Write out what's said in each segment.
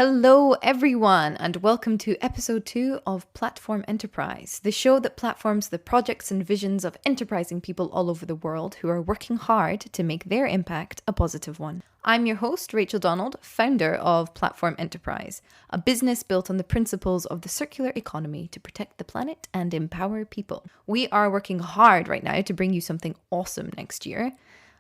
Hello, everyone, and welcome to episode 2 of Platform Enterprise, the show that platforms the projects and visions of enterprising people all over the world who are working hard to make their impact a positive one. I'm your host, Rachel Donald, founder of Platform Enterprise, a business built on the principles of the circular economy to protect the planet and empower people. We are working hard right now to bring you something awesome next year.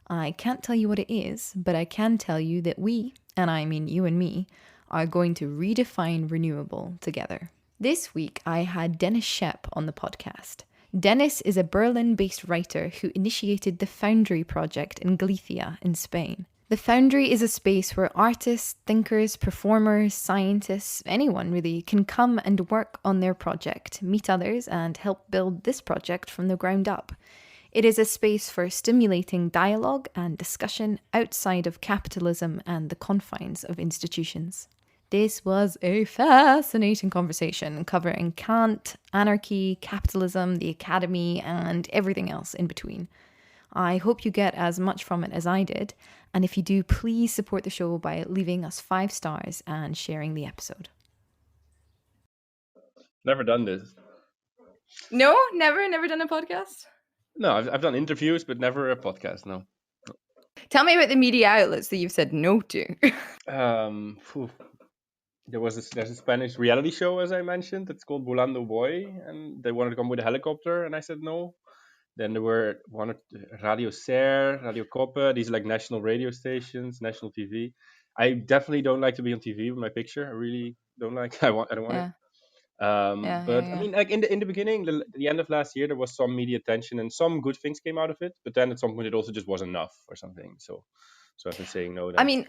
I can't tell you what it is, but I can tell you that we, and I mean you and me, are going to redefine renewable together. This week, I had Dennis Shepp on the podcast. Dennis is a Berlin-based writer who initiated the Foundry project in Galicia in Spain. The Foundry is a space where artists, thinkers, performers, scientists, anyone really, can come and work on their project, meet others, and help build this project from the ground up. It is a space for stimulating dialogue and discussion outside of capitalism and the confines of institutions. This was a fascinating conversation covering Kant, anarchy, capitalism, the academy, and everything else in between. I hope you get as much from it as I did, and if you do, please support the show by leaving us 5 stars and sharing the episode. Never done this. No? Never done a podcast? No, I've done interviews, but never a podcast, no. Tell me about the media outlets that you've said no to. There's a Spanish reality show, as I mentioned. It's called Volando Boy, and they wanted to come with a helicopter, and I said no. Then there were Radio Ser, Radio Copa. These are like national radio stations, national TV. I definitely don't like to be on TV with my picture. I really don't like. I don't want it. I mean, like in the beginning, the end of last year, there was some media attention and some good things came out of it. But then at some point, it also just wasn't enough or something. So I've been saying no. Then. I mean,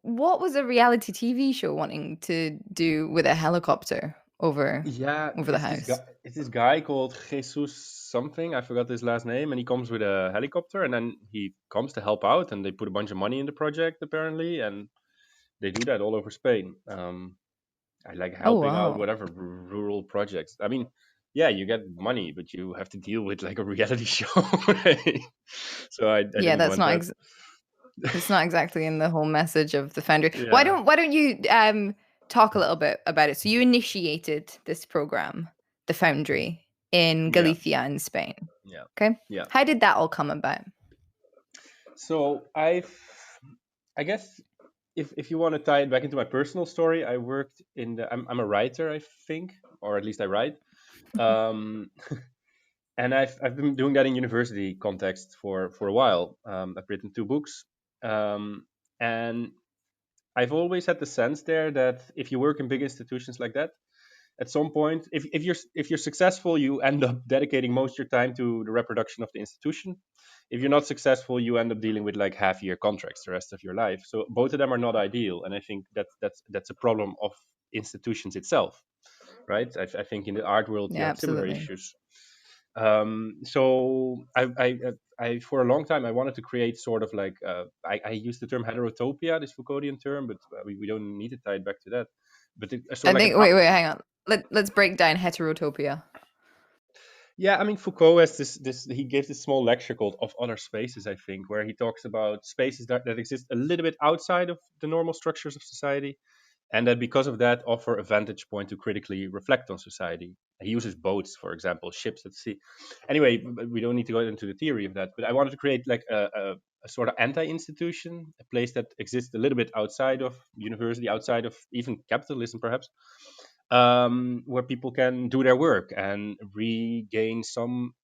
what was a reality TV show wanting to do with a helicopter over the house? It's this guy called Jesus something. I forgot his last name, and he comes with a helicopter, and then he comes to help out, and they put a bunch of money in the project apparently, and they do that all over Spain. I like helping out whatever rural projects. I mean, yeah, you get money, but you have to deal with like a reality show. So I that's not it's not exactly in the whole message of the Foundry. Yeah. Why don't you talk a little bit about it? So you initiated this program, the Foundry, in Galicia in Spain. Yeah. Okay. Yeah. How did that all come about? So I guess if you want to tie it back into my personal story, I worked I'm a writer, I think, or at least I write. And I've been doing that in university context for a while. I've written 2 books. And I've always had the sense there that if you work in big institutions like that, at some point, if you're successful, you end up dedicating most of your time to the reproduction of the institution. If you're not successful, you end up dealing with like half-year contracts the rest of your life. So both of them are not ideal, and I think that's a problem of institutions itself, right? I think in the art world you have similar issues. So I for a long time I wanted to create sort of like I use the term heterotopia, this Foucauldian term, but we don't need to tie it back to that. But wait, hang on. Let's break down heterotopia. Yeah, I mean, Foucault has he gave this small lecture called Of Other Spaces, I think, where he talks about spaces that exist a little bit outside of the normal structures of society, and that because of that offer a vantage point to critically reflect on society. He uses boats, for example, ships at sea. Anyway, we don't need to go into the theory of that, but I wanted to create like a sort of anti-institution, a place that exists a little bit outside of university, outside of even capitalism, perhaps, where people can do their work and regain some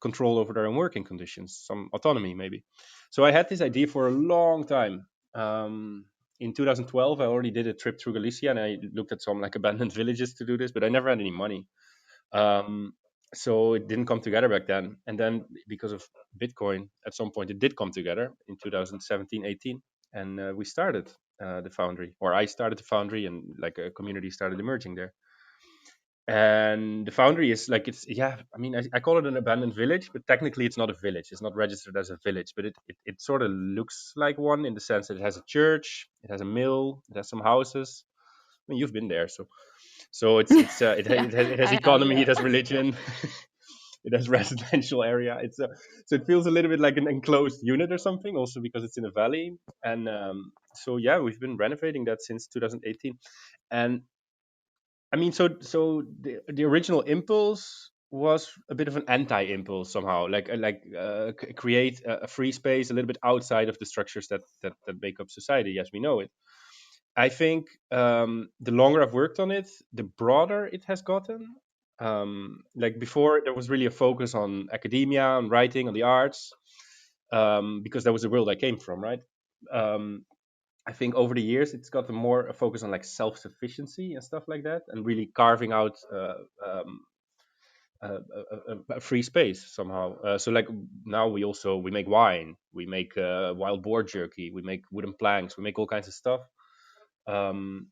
control over their own working conditions, some autonomy maybe. So I had this idea for a long time. In 2012, I already did a trip through Galicia and I looked at some like abandoned villages to do this, but I never had any money. So it didn't come together back then. And then because of Bitcoin, at some point it did come together in 2017, 18. And we started the Foundry, or I started the Foundry, and like a community started emerging there. And the Foundry is like, I call it an abandoned village, but technically it's not a village. It's not registered as a village, but it sort of looks like one in the sense that it has a church, it has a mill, it has some houses. I mean, you've been there, so it has economy, it has religion. it has residential area. So it feels a little bit like an enclosed unit or something. Also because it's in a valley, and so yeah, we've been renovating that since 2018. And I mean, so the original impulse was a bit of an anti-impulse somehow, create a free space a little bit outside of the structures that make up society as we know it. I think the longer I've worked on it, the broader it has gotten. Like before, there was really a focus on academia, on writing, on the arts, because that was the world I came from, right? Um, I think over the years it's gotten more a focus on like self sufficiency and stuff like that, and really carving out a free space somehow. So like now we make wine, we make wild boar jerky, we make wooden planks, we make all kinds of stuff. And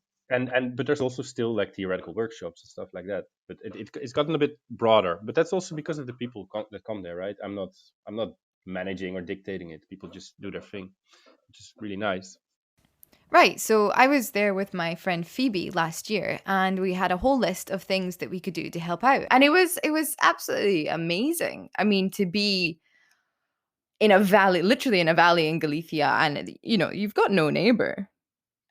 but there's also still like theoretical workshops and stuff like that. But it's gotten a bit broader. But that's also because of the people that come there, right? I'm not managing or dictating it. People just do their thing, which is really nice. Right. So I was there with my friend Phoebe last year and we had a whole list of things that we could do to help out. And it was absolutely amazing. I mean, to be in a valley, literally in a valley in Galicia, and you've got no neighbor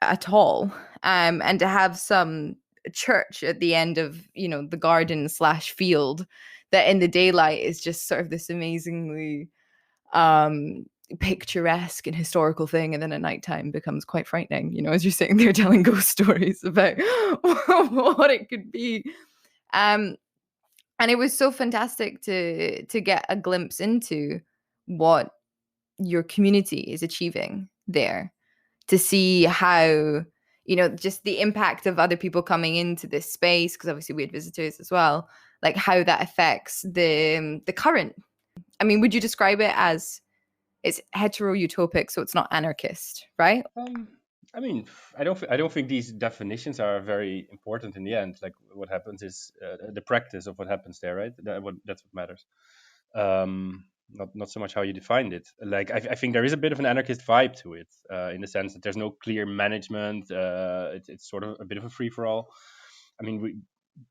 at all. And to have some church at the end of, the garden slash field that in the daylight is just sort of this amazingly um picturesque and historical thing, and then at nighttime becomes quite frightening, as you're sitting there telling ghost stories about what it could be. um and it was so fantastic to get a glimpse into what your community is achieving there, to see how, just the impact of other people coming into this space, because obviously we had visitors as well, like how that affects the current. I mean, would you describe it as it's hetero utopic, so it's not anarchist, right? I mean, I don't think these definitions are very important in the end. Like what happens is the practice of what happens there, right? That's what matters. Not so much how you defined it. Like I think there is a bit of an anarchist vibe to it, in the sense that there's no clear management. It's sort of a bit of a free for all. I mean,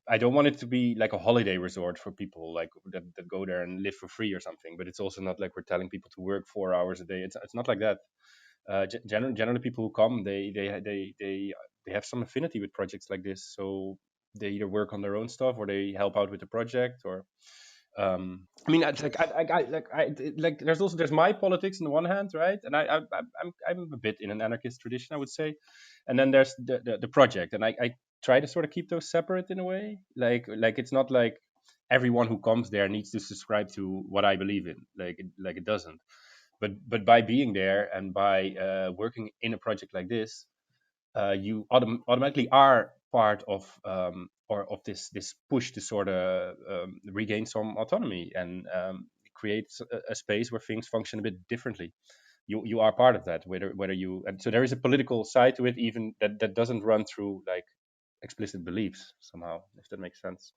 I don't want it to be like a holiday resort for people like that go there and live for free or something. But it's also not like we're telling people to work 4 hours a day. It's not like that. Generally, people who come, they have some affinity with projects like this, so they either work on their own stuff or they help out with the project. Or I mean, it's like there's my politics on the one hand, right? And I'm a bit in an anarchist tradition, I would say. And then there's the project, and I try to sort of keep those separate in a way. Like it's not like everyone who comes there needs to subscribe to what I believe in. Like it doesn't. But by being there and by working in a project like this, you automatically are part of, or of this push to sort of regain some autonomy and create a space where things function a bit differently. You are part of that, whether you, and so there is a political side to it, even that doesn't run through like explicit beliefs somehow, if that makes sense.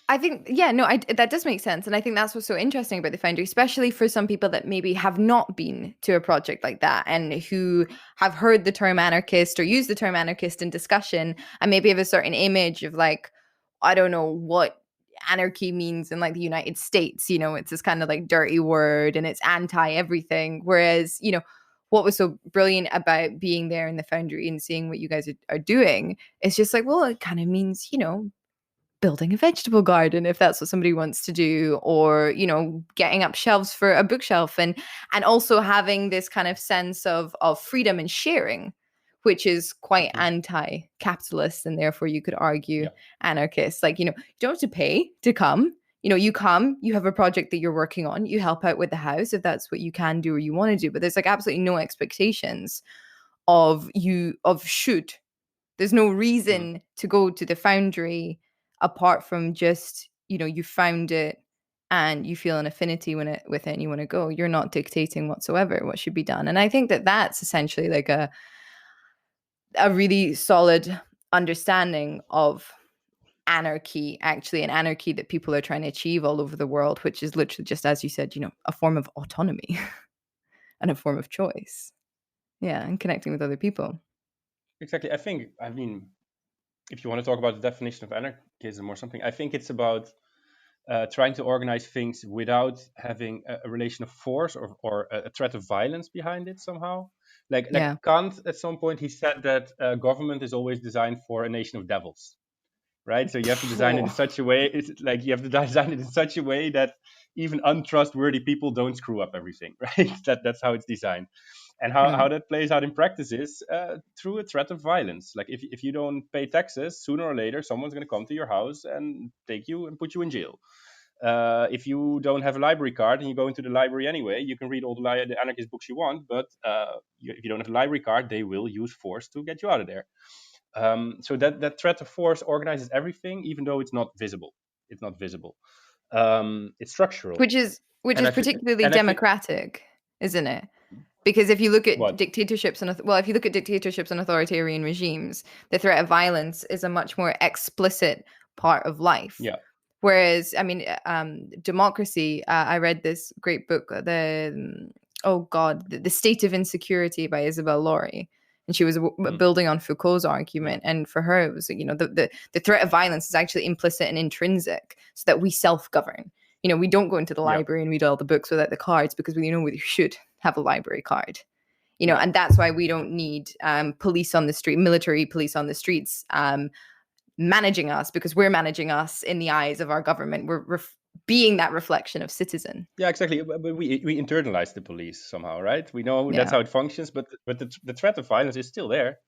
I think, yeah, no, that does make sense. And I think that's what's so interesting about the Foundry, especially for some people that maybe have not been to a project like that and who have heard the term anarchist or use the term anarchist in discussion and maybe have a certain image of like, I don't know what anarchy means in like the United States. It's this kind of like dirty word and it's anti everything. Whereas, what was so brilliant about being there in the Foundry and seeing what you guys are doing is just like, well, it kind of means, building a vegetable garden if that's what somebody wants to do, or getting up shelves for a bookshelf, and also having this kind of sense of freedom and sharing, which is quite Hmm. anti-capitalist and therefore you could argue Yeah. anarchist. Like, you don't have to pay to come. You come, you have a project that you're working on, you help out with the house if that's what you can do or you want to do, but there's like absolutely no expectations of should. There's no Hmm. reason to go to the Foundry apart from just, you found it and you feel an affinity with it and you want to go. You're not dictating whatsoever what should be done. And I think that that's essentially like a really solid understanding of anarchy, actually, an anarchy that people are trying to achieve all over the world, which is literally just, as you said, a form of autonomy and a form of choice. Yeah, and connecting with other people. Exactly. I mean, if you want to talk about the definition of anarchism or something, I think it's about trying to organize things without having a relation of force or a threat of violence behind it somehow. Like Yeah. Kant, at some point, he said that government is always designed for a nation of devils, right? So you have to design it in Phew. such a way. It's like you have to design it in such a way that even untrustworthy people don't screw up everything, right? That's how it's designed. And how that plays out in practice is through a threat of violence. Like if you don't pay taxes, sooner or later someone's going to come to your house and take you and put you in jail. If you don't have a library card and you go into the library anyway, you can read all the anarchist books you want, but if you don't have a library card, they will use force to get you out of there. So that threat of force organizes everything, even though it's not visible. It's not visible. It's structural, Which and is particularly I think democratic, isn't it? Because if you look at what? dictatorships if you look at dictatorships and authoritarian regimes, the threat of violence is a much more explicit part of life. Yeah. Whereas, I mean, democracy. I read this great book, the State of Insecurity by Isabel Laurie, and she was Mm. building on Foucault's Yeah. argument. And for her, it was the threat of violence is actually implicit and intrinsic, so that we self-govern. We don't go into the Yeah. library and read all the books without the cards because we should have a library card. Yeah. And that's why we don't need police on the street, military police on the streets, managing us, because we're managing us in the eyes of our government. We're being that reflection of citizen. Yeah, exactly. But we internalize the police somehow, right? We know that's Yeah. how it functions, but the threat of violence is still there.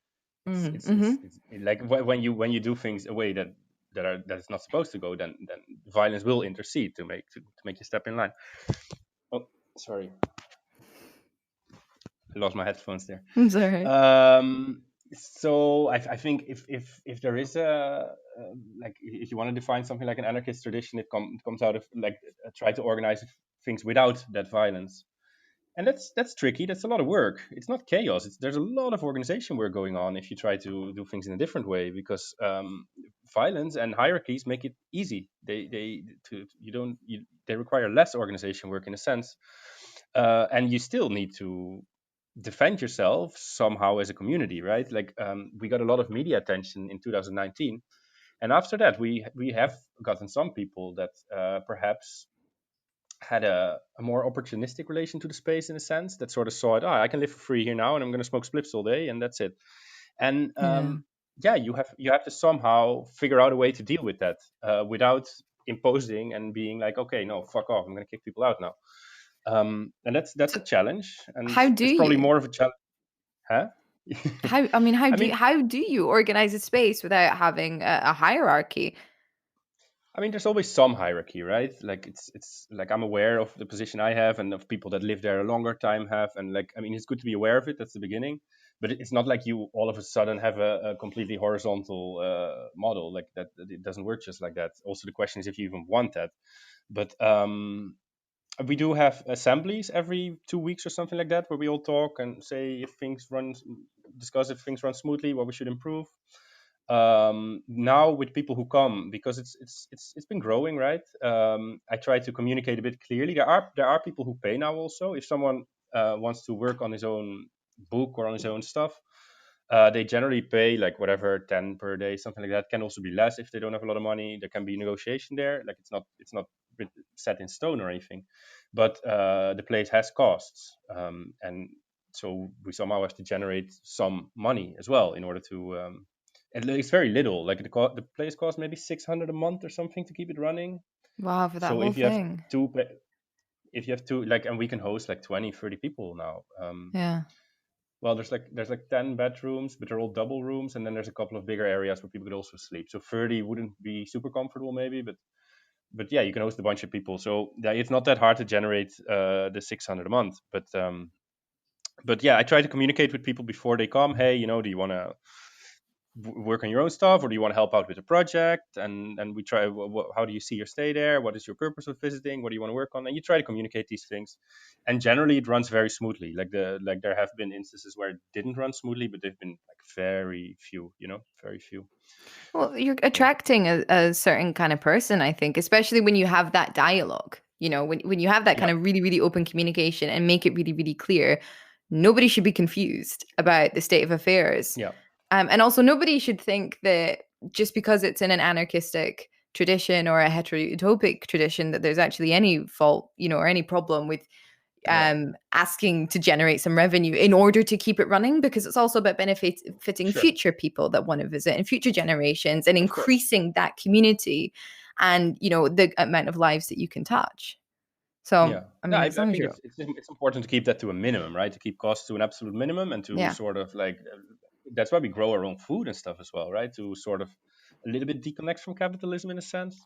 Mm-hmm. It's like when you do things a way that's not supposed to go, then violence will intercede to make you step in line. Oh, sorry, I lost my headphones there. I'm sorry. So I think if there is like if you want to define something like an anarchist tradition, it comes out of like try to organize things without that violence. And that's tricky. That's a lot of work. It's not chaos. There's a lot of organization work going on if you try to do things in a different way, because violence and hierarchies make it easy. They require less organization work in a sense, and you still need to defend yourself somehow as a community, right? Like we got a lot of media attention in 2019, and after that we have gotten some people that perhaps had a more opportunistic relation to the space, in a sense, that sort of saw it. I can live for free here now, and I'm going to smoke spliffs all day, and that's it. And Yeah. you have to somehow figure out a way to deal with that without imposing and being like, okay, no, fuck off, I'm going to kick people out now. And that's a challenge, and How do it's probably you? more of a challenge. Huh? I mean, How do you organize a space without having a hierarchy? there's always some hierarchy, right? Like it's like I'm aware of the position I have and of people that live there a longer time have, and like it's good to be aware of it. That's the beginning, but it's not like you all of a sudden have a completely horizontal model like that. It doesn't work just like that. Also, the question is if you even want that. But we do have assemblies every 2 weeks or something like that, where we all talk and say discuss if things run smoothly, what we should improve. Now with people who come, because it's been growing, right? I try to communicate a bit clearly. There are people who pay now also. If someone wants to work on his own book or on his own stuff, they generally pay like whatever 10 per day, something like that. Can also be less if they don't have a lot of money. There can be negotiation there. Like it's not set in stone or anything, but the place has costs, and so we somehow have to generate some money as well in order to. And it's very little. Like the place costs maybe 600 a month or something to keep it running. Wow, for that So whole thing. if you have two, like, and we can host like 20, 30 people now. Yeah. Well, there's like 10 bedrooms, but they're all double rooms, and then there's a couple of bigger areas where people could also sleep. So 30 wouldn't be super comfortable maybe, but yeah, you can host a bunch of people. So yeah, it's not that hard to generate the 600 a month. But yeah, I try to communicate with people before they come. Hey, do you want to work on your own stuff, or do you want to help out with a project? And we try, how do you see your stay there? What is your purpose of visiting? What do you want to work on? And you try to communicate these things, and generally it runs very smoothly. Like there have been instances where it didn't run smoothly, but they've been like very few, very few. Well, you're attracting a certain kind of person, I think, especially when you have that dialogue. When you have that kind Yeah, of really, really open communication and make it really, really clear, nobody should be confused about the state of affairs. yeah, And also, nobody should think that just because it's in an anarchistic tradition or a heterotopic tradition that there's actually any fault, or any problem with Yeah, asking to generate some revenue in order to keep it running, because it's also about benefiting sure, future people that want to visit and future generations, and of course. increasing that community and the amount of lives that you can touch. So Yeah, I no, mean, I as long as think you're it's important to keep that to a minimum, right? To keep costs to an absolute minimum, and to yeah. sort of like that's why we grow our own food and stuff as well, right? To sort of a little bit deconnect from capitalism in a sense.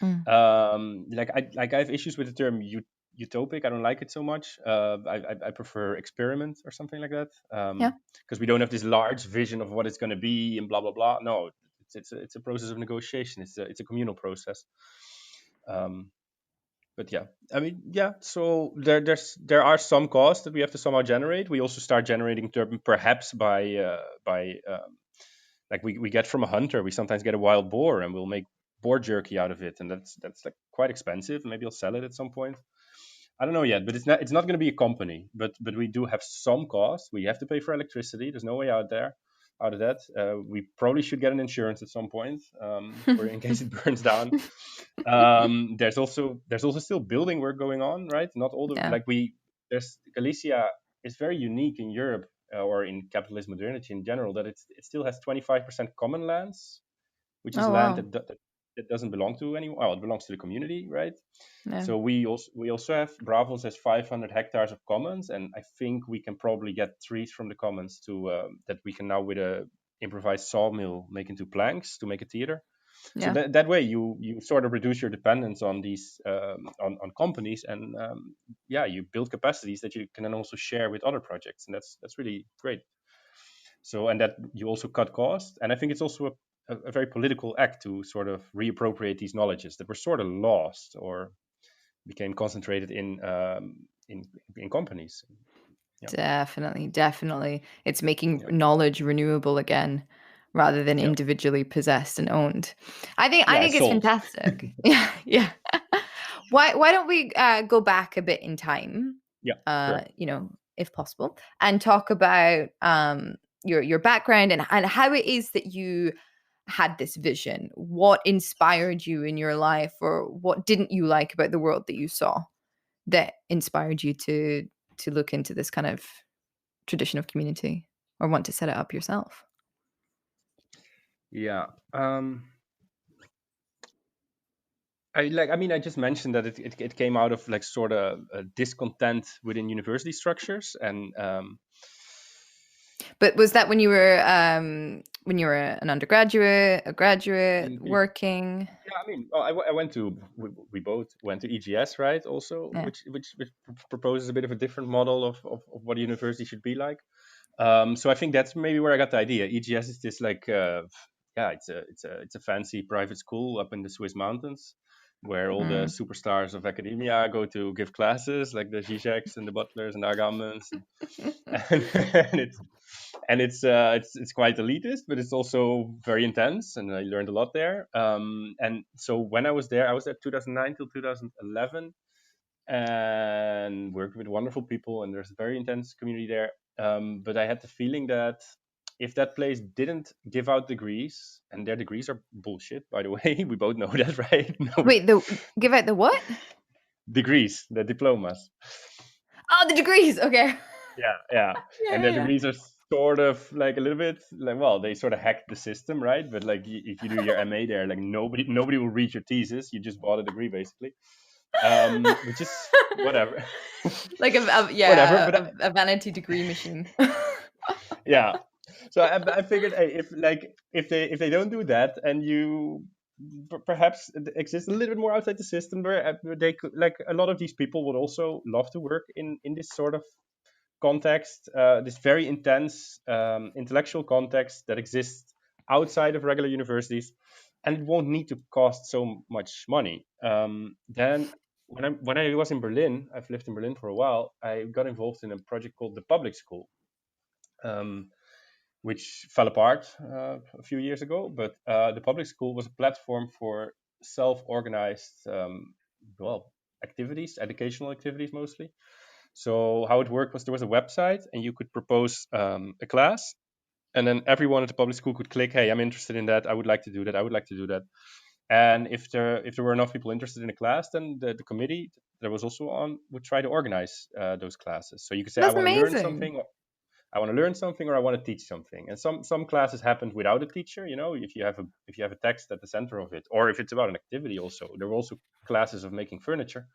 Mm. I have issues with the term utopic. I don't like it so much. I prefer experiment or something like that. Yeah. Because we don't have this large vision of what it's going to be and blah blah blah. No, it's a process of negotiation. It's a communal process. Um, but yeah, I mean, yeah. So there are some costs that we have to somehow generate. We also start generating them perhaps by like we get from a hunter. We sometimes get a wild boar and we'll make boar jerky out of it, and that's like quite expensive. Maybe I'll sell it at some point. I don't know yet, but it's not going to be a company. But we do have some costs. We have to pay for electricity. There's no way out of that. We probably should get an insurance at some point for in case it burns down. There's also still building work going on, right? Not all the Yeah. like we there's Galicia is very unique in Europe or in capitalist modernity in general, that it still has 25% common lands, which is Oh land wow. that doesn't belong to anyone. Well, it belongs to the community, right? Yeah. So we also have Bravos has 500 hectares of commons, and I think we can probably get trees from the commons to that we can now with a improvised sawmill make into planks to make a theater. So Yeah. that way you sort of reduce your dependence on these on companies, and yeah, you build capacities that you can then also share with other projects, and that's really great. So, and that you also cut costs, and I think it's also a very political act to sort of reappropriate these knowledges that were sort of lost or became concentrated in companies. Yeah, Definitely, definitely. It's making yeah, knowledge renewable again rather than yeah, individually possessed and owned. I yeah. think It's it's sold. fantastic. Yeah, yeah. Why don't we go back a bit in time, Yeah, sure. if possible, and talk about your background and how it is that you had this vision. What inspired you in your life, or what didn't you like about the world that you saw that inspired you to look into this kind of tradition of community or want to set it up yourself? Yeah. I just mentioned that it came out of like sort of discontent within university structures, and But was that when you were an undergraduate, a graduate, working? yeah, I mean, well, I went to we both went to EGS, right? Also, Yeah. which proposes a bit of a different model of what a university should be like. So I think that's maybe where I got the idea. EGS is this like yeah, it's a fancy private school up in the Swiss mountains where all the Mm. superstars of academia go to give classes, like the Zizeks and the Butlers and the Agamemnons, and, and it's quite elitist, but it's also very intense, and I learned a lot there. And so when I was there 2009 till 2011, and worked with wonderful people, and there's a very intense community there. But I had the feeling that if that place didn't give out degrees, and their degrees are bullshit, by the way, we both know that, right? No Wait, the give out the what? degrees, the diplomas. Oh, the degrees. Okay. Yeah, yeah. Yeah, And yeah, their yeah. degrees are sort of like a little bit like, well, they sort of hacked the system, right? But like if you do your MA there, like nobody will read your thesis. You just bought a degree basically. Which is whatever. Like Whatever, yeah, but a vanity degree machine. yeah. So I figured, hey, if they don't do that, and you perhaps exist a little bit more outside the system, where they could, like, a lot of these people would also love to work in this sort of context, this very intense intellectual context that exists outside of regular universities, and it won't need to cost so much money. Then when I was in Berlin, I've lived in Berlin for a while. I got involved in a project called the Public School, um, which fell apart a few years ago. But the Public School was a platform for self-organized, well, activities, educational activities mostly. So how it worked was there was a website, and you could propose a class, and then everyone at the public school could click, "Hey, I'm interested in that. I would like to do that. I would like to do that." And if there were enough people interested in a class, then the committee that was also on would try to organize those classes. So you could say, I That's want to learn amazing. something, or I want to teach something. And some classes happened without a teacher. If you have a text at the center of it, or if it's about an activity. Also, there were also classes of making furniture.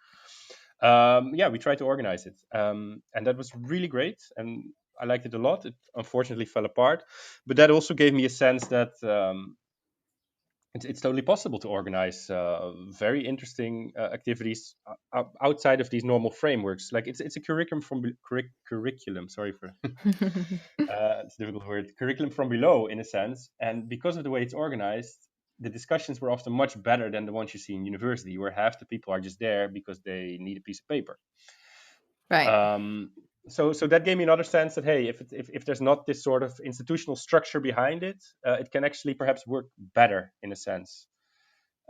We tried to organize it, and that was really great, and I liked it a lot. It unfortunately fell apart, but that also gave me a sense that it's totally possible to organize very interesting activities outside of these normal frameworks. Like it's a curriculum. Sorry for it's a difficult word. Curriculum from below, in a sense, and because of the way it's organized, the discussions were often much better than the ones you see in university, where half the people are just there because they need a piece of paper. Right. So that gave me another sense that, hey, if there's not this sort of institutional structure behind it, it can actually perhaps work better in a sense.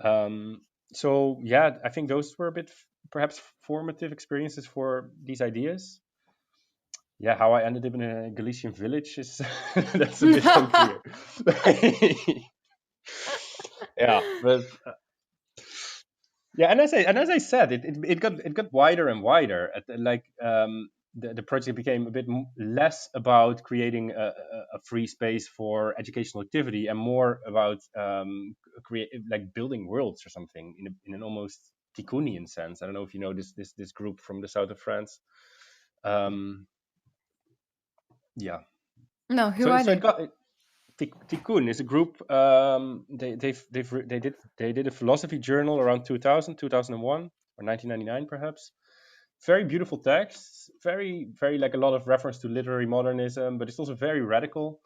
So yeah, I think those were a bit perhaps formative experiences for these ideas. Yeah, how I ended up in a Galician village is that's a bit unclear. Yeah, but yeah, and as I said, it got wider and wider. The project became a bit less about creating a free space for educational activity and more about create like building worlds or something in an almost Tikkunian sense. I don't know if you know this group from the south of France. Um, yeah, No, who so are so it they? got Tikkun is a group. They did a philosophy journal around 2001 or 1999 perhaps. Very beautiful texts, very like a lot of reference to literary modernism, but it's also very radical.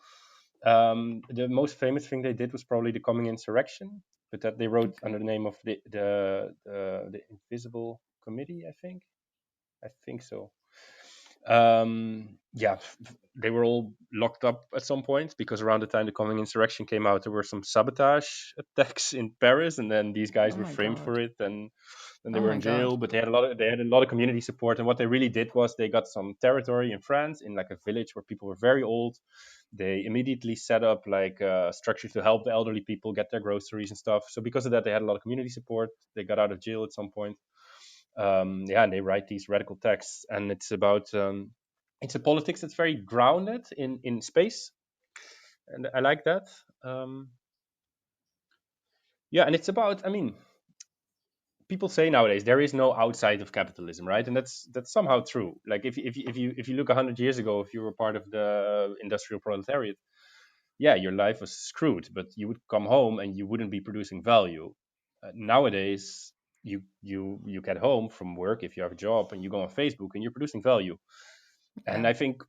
The most famous thing they did was probably the Coming Insurrection, but that they wrote Okay. under the name of the Invisible Committee, I think so. Yeah, they were all locked up at some point because around the time the Coming Insurrection came out, there were some sabotage attacks in Paris, and then these guys Oh were my framed god. for it, and then they Oh were my in god. jail. But they had a lot of community support, and what they really did was they got some territory in France in like a village where people were very old. They immediately set up like structures to help the elderly people get their groceries and stuff. So because of that, they had a lot of community support. They got out of jail at some point. And they write these radical texts, and it's a politics that's very grounded in space, and I like that. Um, yeah, and it's about. I mean, people say nowadays there is no outside of capitalism, right? And that's somehow true. Like if you look 100 years ago, if you were part of the industrial proletariat, yeah, your life was screwed, but you would come home and you wouldn't be producing value. Nowadays, you get home from work if you have a job and you go on Facebook and you're producing value. And Yeah. I think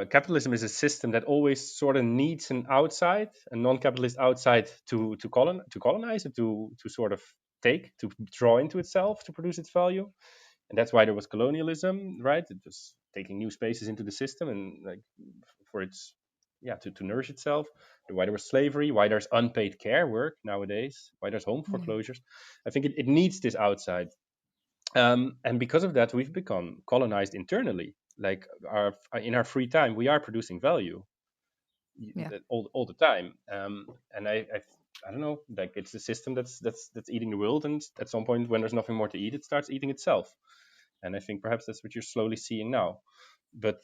capitalism is a system that always sort of needs an outside, a non-capitalist outside to colonize it, to sort of to draw into itself to produce its value. And that's why there was colonialism, right? It was taking new spaces into the system and like for its to nourish itself. Why there was slavery, why there's unpaid care work nowadays, why there's home Mm. foreclosures. I think it needs this outside, and because of that, we've become colonized internally. Like in our free time, we are producing value Yeah. all the time. And I don't know, like it's a system that's eating the world, and at some point, when there's nothing more to eat, it starts eating itself. And I think perhaps that's what you're slowly seeing now. But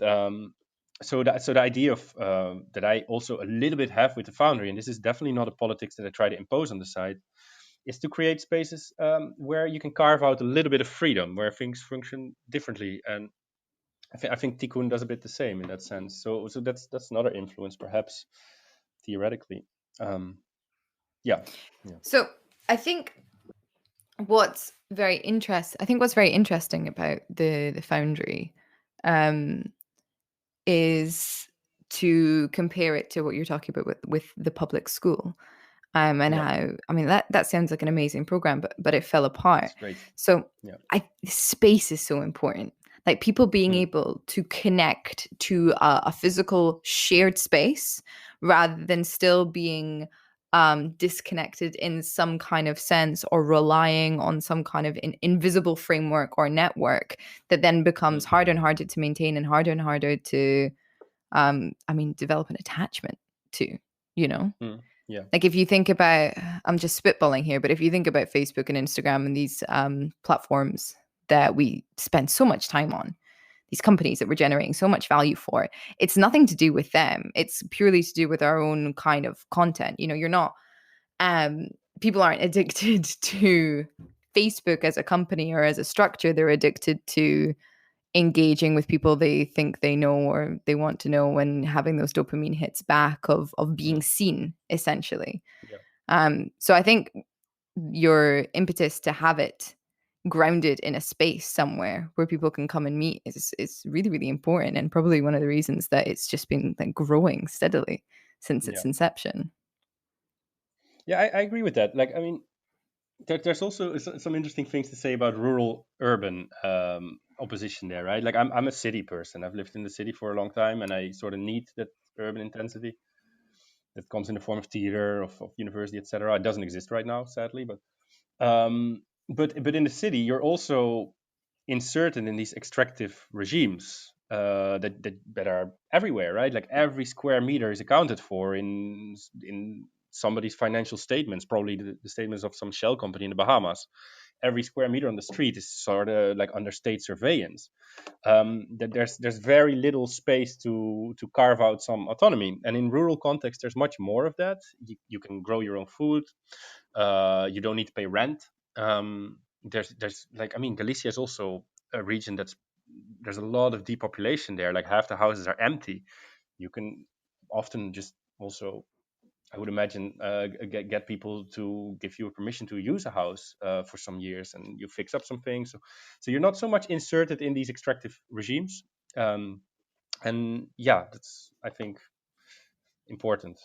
so the idea of that I also a little bit have with the Foundry, and this is definitely not a politics that I try to impose on the side, is to create spaces where you can carve out a little bit of freedom, where things function differently. And I think Tikkun does a bit the same in that sense. So that's another influence, perhaps theoretically. Um, yeah, yeah, So I think what's very interesting about the Foundry um, is to compare it to what you're talking about with the public school. And yeah. how, I mean, that sounds like an amazing program, but it fell apart. It's great. So Yeah. space is so important. Like people being Mm, able to connect to a physical shared space rather than still being disconnected in some kind of sense or relying on some kind of invisible framework or network that then becomes mm, harder and harder to maintain and harder to, I mean, develop an attachment to, you know? mm. Yeah. Like if you think about, I'm just spitballing here, but if you think about Facebook and Instagram and these platforms that we spend so much time on, these companies that we're generating so much value for, it's nothing to do with them. It's purely to do with our own kind of content. You know, you're not, um, people aren't addicted to Facebook as a company or as a structure. They're addicted to engaging with people they think they know or they want to know, and having those dopamine hits back of being Mm. seen, essentially. Yeah. So I think your impetus to have it grounded in a space somewhere where people can come and meet is really, really important, and probably one of the reasons that it's just been like growing steadily since its Yeah. inception. Yeah, I agree with that. Like, I mean, there's also some interesting things to say about rural urban opposition there, right? Like, I'm a city person. I've lived in the city for a long time, and I sort of need that urban intensity that comes in the form of theater, of university, etc. It doesn't exist right now, sadly, but in the city, you're also inserted in these extractive regimes that are everywhere, right? Like every square meter is accounted for in somebody's financial statements, probably the statements of some shell company in the Bahamas. Every square meter on the street is sort of like under state surveillance. That there's very little space to carve out some autonomy, and in rural context, there's much more of that. You can grow your own food. You don't need to pay rent. There's like, I mean, Galicia is also a region there's a lot of depopulation there. Like half the houses are empty. You can often just also, I would imagine, get people to give you a permission to use a house for some years, and you fix up some things. So you're not so much inserted in these extractive regimes. Um, and yeah, that's, I think, important.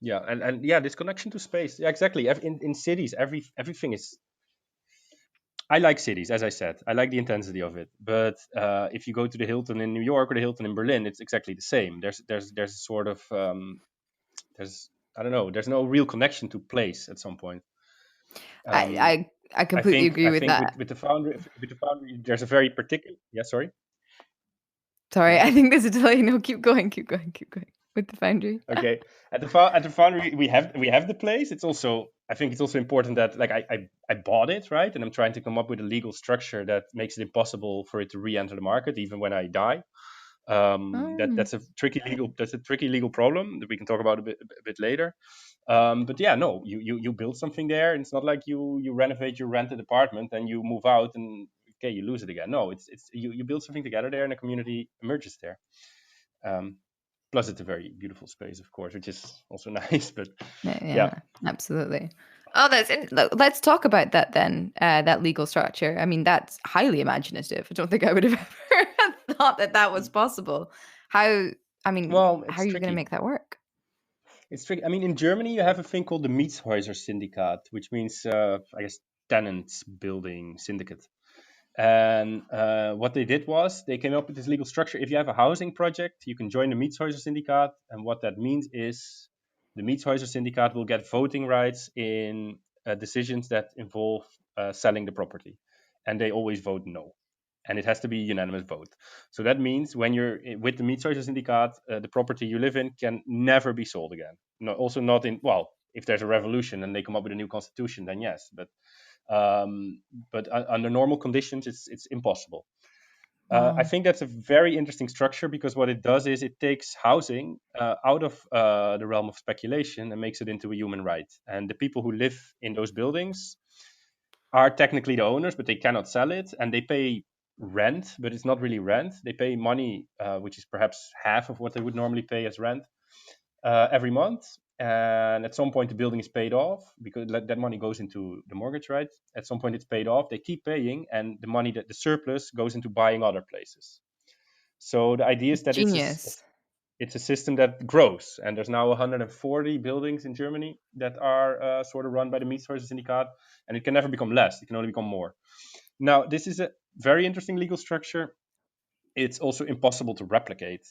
Yeah, and yeah, this connection to space. Yeah, exactly. In cities, everything is. I like cities, as I said. I like the intensity of it. But if you go to the Hilton in New York or the Hilton in Berlin, it's exactly the same. There's a sort of there's, I don't know. There's no real connection to place at some point. Um, I completely agree I with think that. with the foundry, there's a very particular. Yeah, sorry. Go Sorry, I ahead. think there's a delay. No, keep going, keep going, keep going with the Foundry. Okay, at the foundry we have the place. It's also, I think it's also important that, like, I bought it, right, and I'm trying to come up with a legal structure that makes it impossible for it to re-enter the market even when I die. Mm. That's a tricky legal problem that we can talk about a bit later. But yeah, no, you build something there, and it's not like you renovate your rented apartment and you move out and okay, you lose it again. No, it's you build something together there, and a community emerges there. Um, Plus, it's a very beautiful space, of course, which is also nice. But Yeah, yeah, yeah, absolutely. Oh, let's talk about that then. That legal structure. I mean, that's highly imaginative. I don't think I would have ever thought that that was possible. How? I mean, well, how it's are you going to tricky. make that work? It's tricky. I mean, in Germany, you have a thing called the Mietshäuser Syndikat, which means, I guess, tenants building syndicate. And what they did was they came up with this legal structure. If you have a housing project, you can join the Mietshäuser Syndikat. And what that means is the Mietshäuser Syndikat will get voting rights in decisions that involve selling the property. And they always vote no. And it has to be a unanimous vote. So that means when you're with the Mietshäuser Syndikat, the property you live in can never be sold again. No, also not in, well, if there's a revolution and they come up with a new constitution, then yes. But under normal conditions, it's impossible. I Wow. think that's a very interesting structure because what it does is it takes housing out of the realm of speculation and makes it into a human right. And the people who live in those buildings are technically the owners, but they cannot sell it, and they pay rent, but it's not really rent. They pay money, which is perhaps half of what they would normally pay as rent every month. And at some point, the building is paid off because that money goes into the mortgage, right? At some point, it's paid off. They keep paying, and the money that the surplus goes into buying other places. So the idea is that Genius. it's a system that grows, and there's now 140 buildings in Germany that are sort of run by the Mietshäuser Syndikat, and it can never become less. It can only become more. Now, this is a very interesting legal structure. It's also impossible to replicate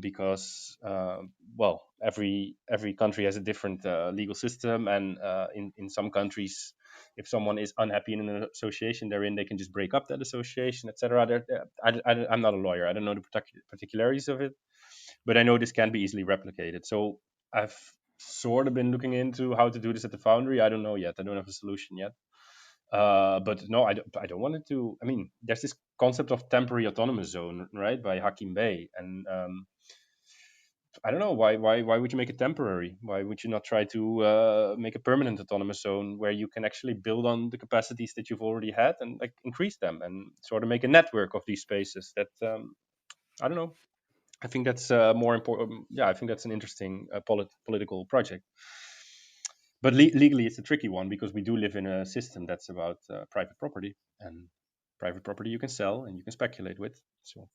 because well, every country has a different legal system, and in some countries, if someone is unhappy in an association they're in, they can just break up that association, etc. I'm not a lawyer. I don't know the particularities of it, but I know this can be easily replicated. So I've sort of been looking into how to do this at the Foundry. I don't know yet. I don't have a solution yet. But no, I don't want it to. I mean, there's this concept of temporary autonomous zone, right, by Hakim Bey, and I don't know why would you make it temporary? Why would you not try to make a permanent autonomous zone where you can actually build on the capacities that you've already had and like increase them and sort of make a network of these spaces? That I don't know. I think that's more important. Yeah, I think that's an interesting political project. But legally, it's a tricky one because we do live in a system that's about private property, and private property you can sell and you can speculate with. So,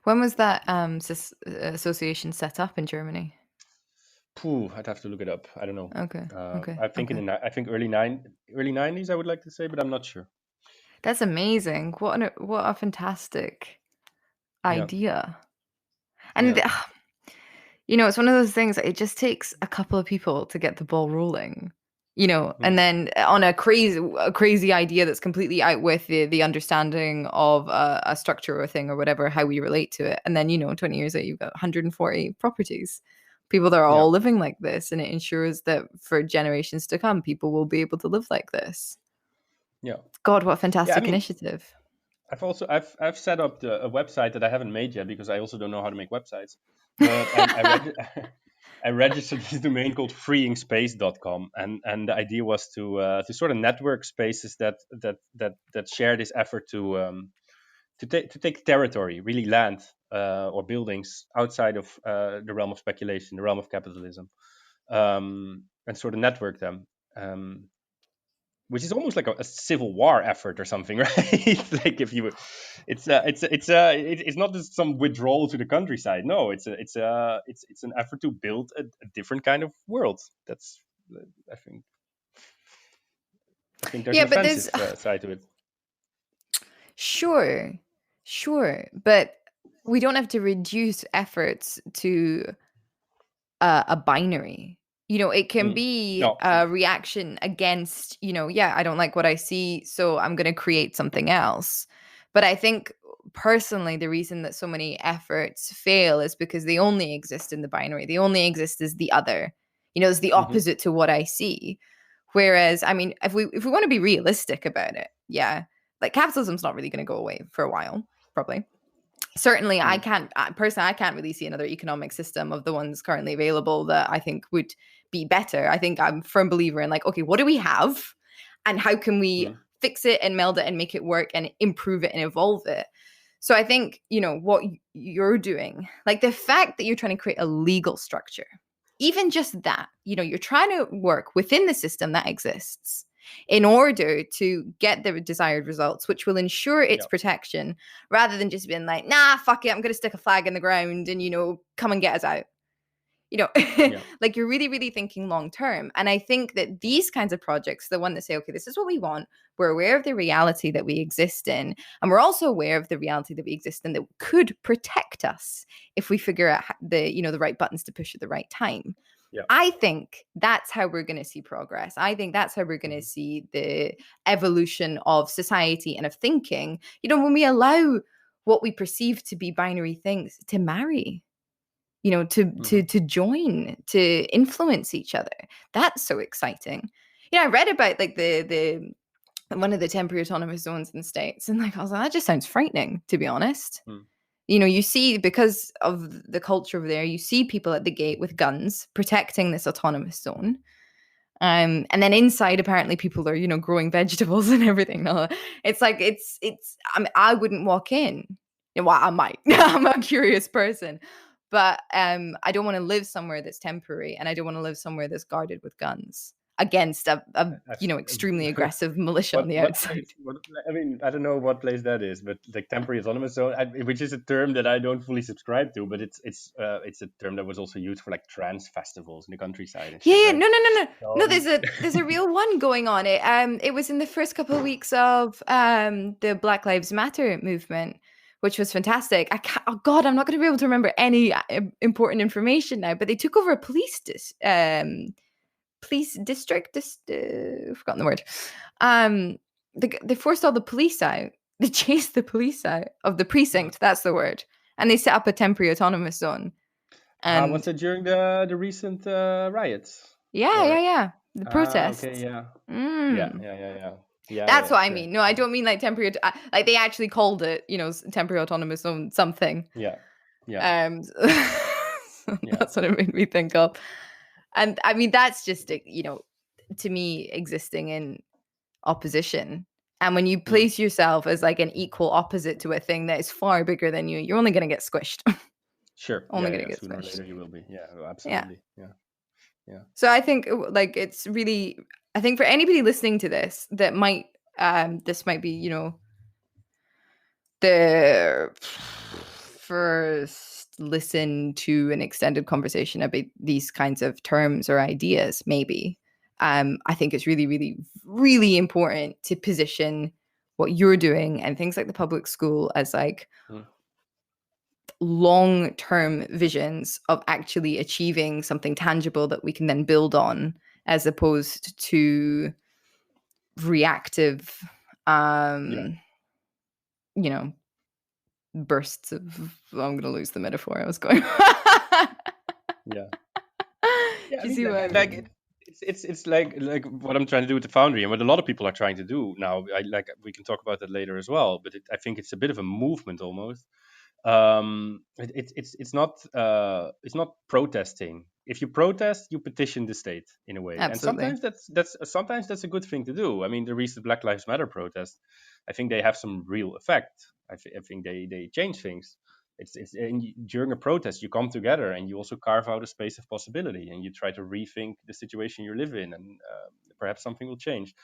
When was that association set up in Germany? I'd have to look it up. I don't know. Okay, okay, I think okay. I think early 90s. I would like to say, but I'm not sure. That's amazing. What a fantastic Yeah, idea. And yeah, it's one of those things. It just takes a couple of people to get the ball rolling, and mm, then on a crazy idea that's completely out with the understanding of a structure or a thing or whatever, how we relate to it. And then 20 years later, you've got 140 properties, people that are yeah, all living like this, and it ensures that for generations to come, people will be able to live like this. yeah, God, what a yeah. I fantastic mean, initiative! I've set up a website that I haven't made yet because I also don't know how to make websites. But I registered this domain called freeing.space.com, and the idea was to sort of network spaces that share this effort to take territory, really land or buildings outside of the realm of speculation, the realm of capitalism, and sort of network them. Which is almost like a civil war effort or something, right? Like if you, it's not just some withdrawal to the countryside. No, it's an effort to build a different kind of world. That's I think there's Yeah, an but offensive there's side to it. sure, sure, but we don't have to reduce efforts to a binary. It can Mm. be No, a reaction against, yeah, I don't like what I see, so I'm going to create something else. But I think personally, the reason that so many efforts fail is because they only exist in the binary. They only exist as the other. It's the hmm opposite to what I see. Whereas, I mean, if we want to be realistic about it, yeah, like capitalism's not really going to go away for a while, probably. Certainly I mm. can't personally, I can't really see another economic system of the ones currently available that I think would be better. I think I'm a firm believer in, like, okay, what do we have and how can we Mm. fix it and meld it and make it work and improve it and evolve it. So I think, what you're doing, like the fact that you're trying to create a legal structure, even just that, you're trying to work within the system that exists in order to get the desired results, which will ensure its Yeah, protection, rather than just being like, nah, fuck it, I'm going to stick a flag in the ground and, come and get us out. You know, yeah, like you're really, really thinking long term. And I think that these kinds of projects, the one that say, okay, this is what we want, we're aware of the reality that we exist in, and we're also aware of the reality that we exist in that could protect us if we figure out the right buttons to push at the right time. yeah. I think that's how we're going to see progress. I think that's how we're going to hmm see the evolution of society and of thinking. When we allow what we perceive to be binary things to marry, hmm to join, to influence each other. That's so exciting. I read about like the one of the temporary autonomous zones in the States, and like I was like, that just sounds frightening, to be honest. Mm. You see, because of the culture over there, you see people at the gate with guns protecting this autonomous zone. And then inside, apparently, people are, growing vegetables and everything. No, it's like I mean, I wouldn't walk in. Well, I might. I'm a curious person, but I don't want to live somewhere that's temporary, and I don't want to live somewhere that's guarded with guns against a extremely aggressive militia on the What outside. place? I mean, I don't know what place that is, but like temporary autonomous zone, which is a term that I don't fully subscribe to, but it's a term that was also used for like trans festivals in the countryside and Yeah, shit, yeah, right? no, no, no, no, So no. There's a real one going on. It was in the first couple of weeks of the Black Lives Matter movement, which was fantastic. I can't, oh God, I'm not going to be able to remember any important information now. But they took over a police district. I've forgotten the word. Um, they forced all the police out. They chased the police out of the uh, precinct. That's the word. And they set up a temporary autonomous zone. And Was it during the recent riots? Or yeah, the okay, protests. yeah, yeah, Mm. yeah, yeah, yeah, yeah, That's yeah, what I sure, mean. No, I yeah, don't mean like temporary. Like they actually called it, temporary autonomous zone something. yeah, yeah, Um, yeah. that's what it made me think of. And I mean, that's just, to me, existing in opposition. And when you Mm. place yourself as like an equal opposite to a thing that is far bigger than you, you're only going to get squished. Sure, Only yeah, going yeah. to get Sooner or squished. later you will be. Yeah, Yeah. absolutely. Yeah, yeah. So I think like it's really, I think for anybody listening to this that might, this might be, the first listen to an extended conversation about these kinds of terms or ideas, maybe. I think it's really, really, really important to position what you're doing and things like the public school as like Mm. long-term visions of actually achieving something tangible that we can then build on, as opposed to reactive, Yeah, you know, bursts of, I'm going to lose the metaphor I was going. yeah. Yeah, Do I you mean, see what I like mean? it's like what I'm trying to do with the Foundry and what a lot of people are trying to do now. We can talk about that later as well, but I think it's a bit of a movement almost. It's not protesting. If you protest, you petition the state in a way, and Absolutely. sometimes that's a good thing to do. I mean, the recent Black Lives Matter protest, I think they have some real effect. I think they change things. During a protest, you come together and you also carve out a space of possibility, and you try to rethink the situation you live in, and perhaps something will change.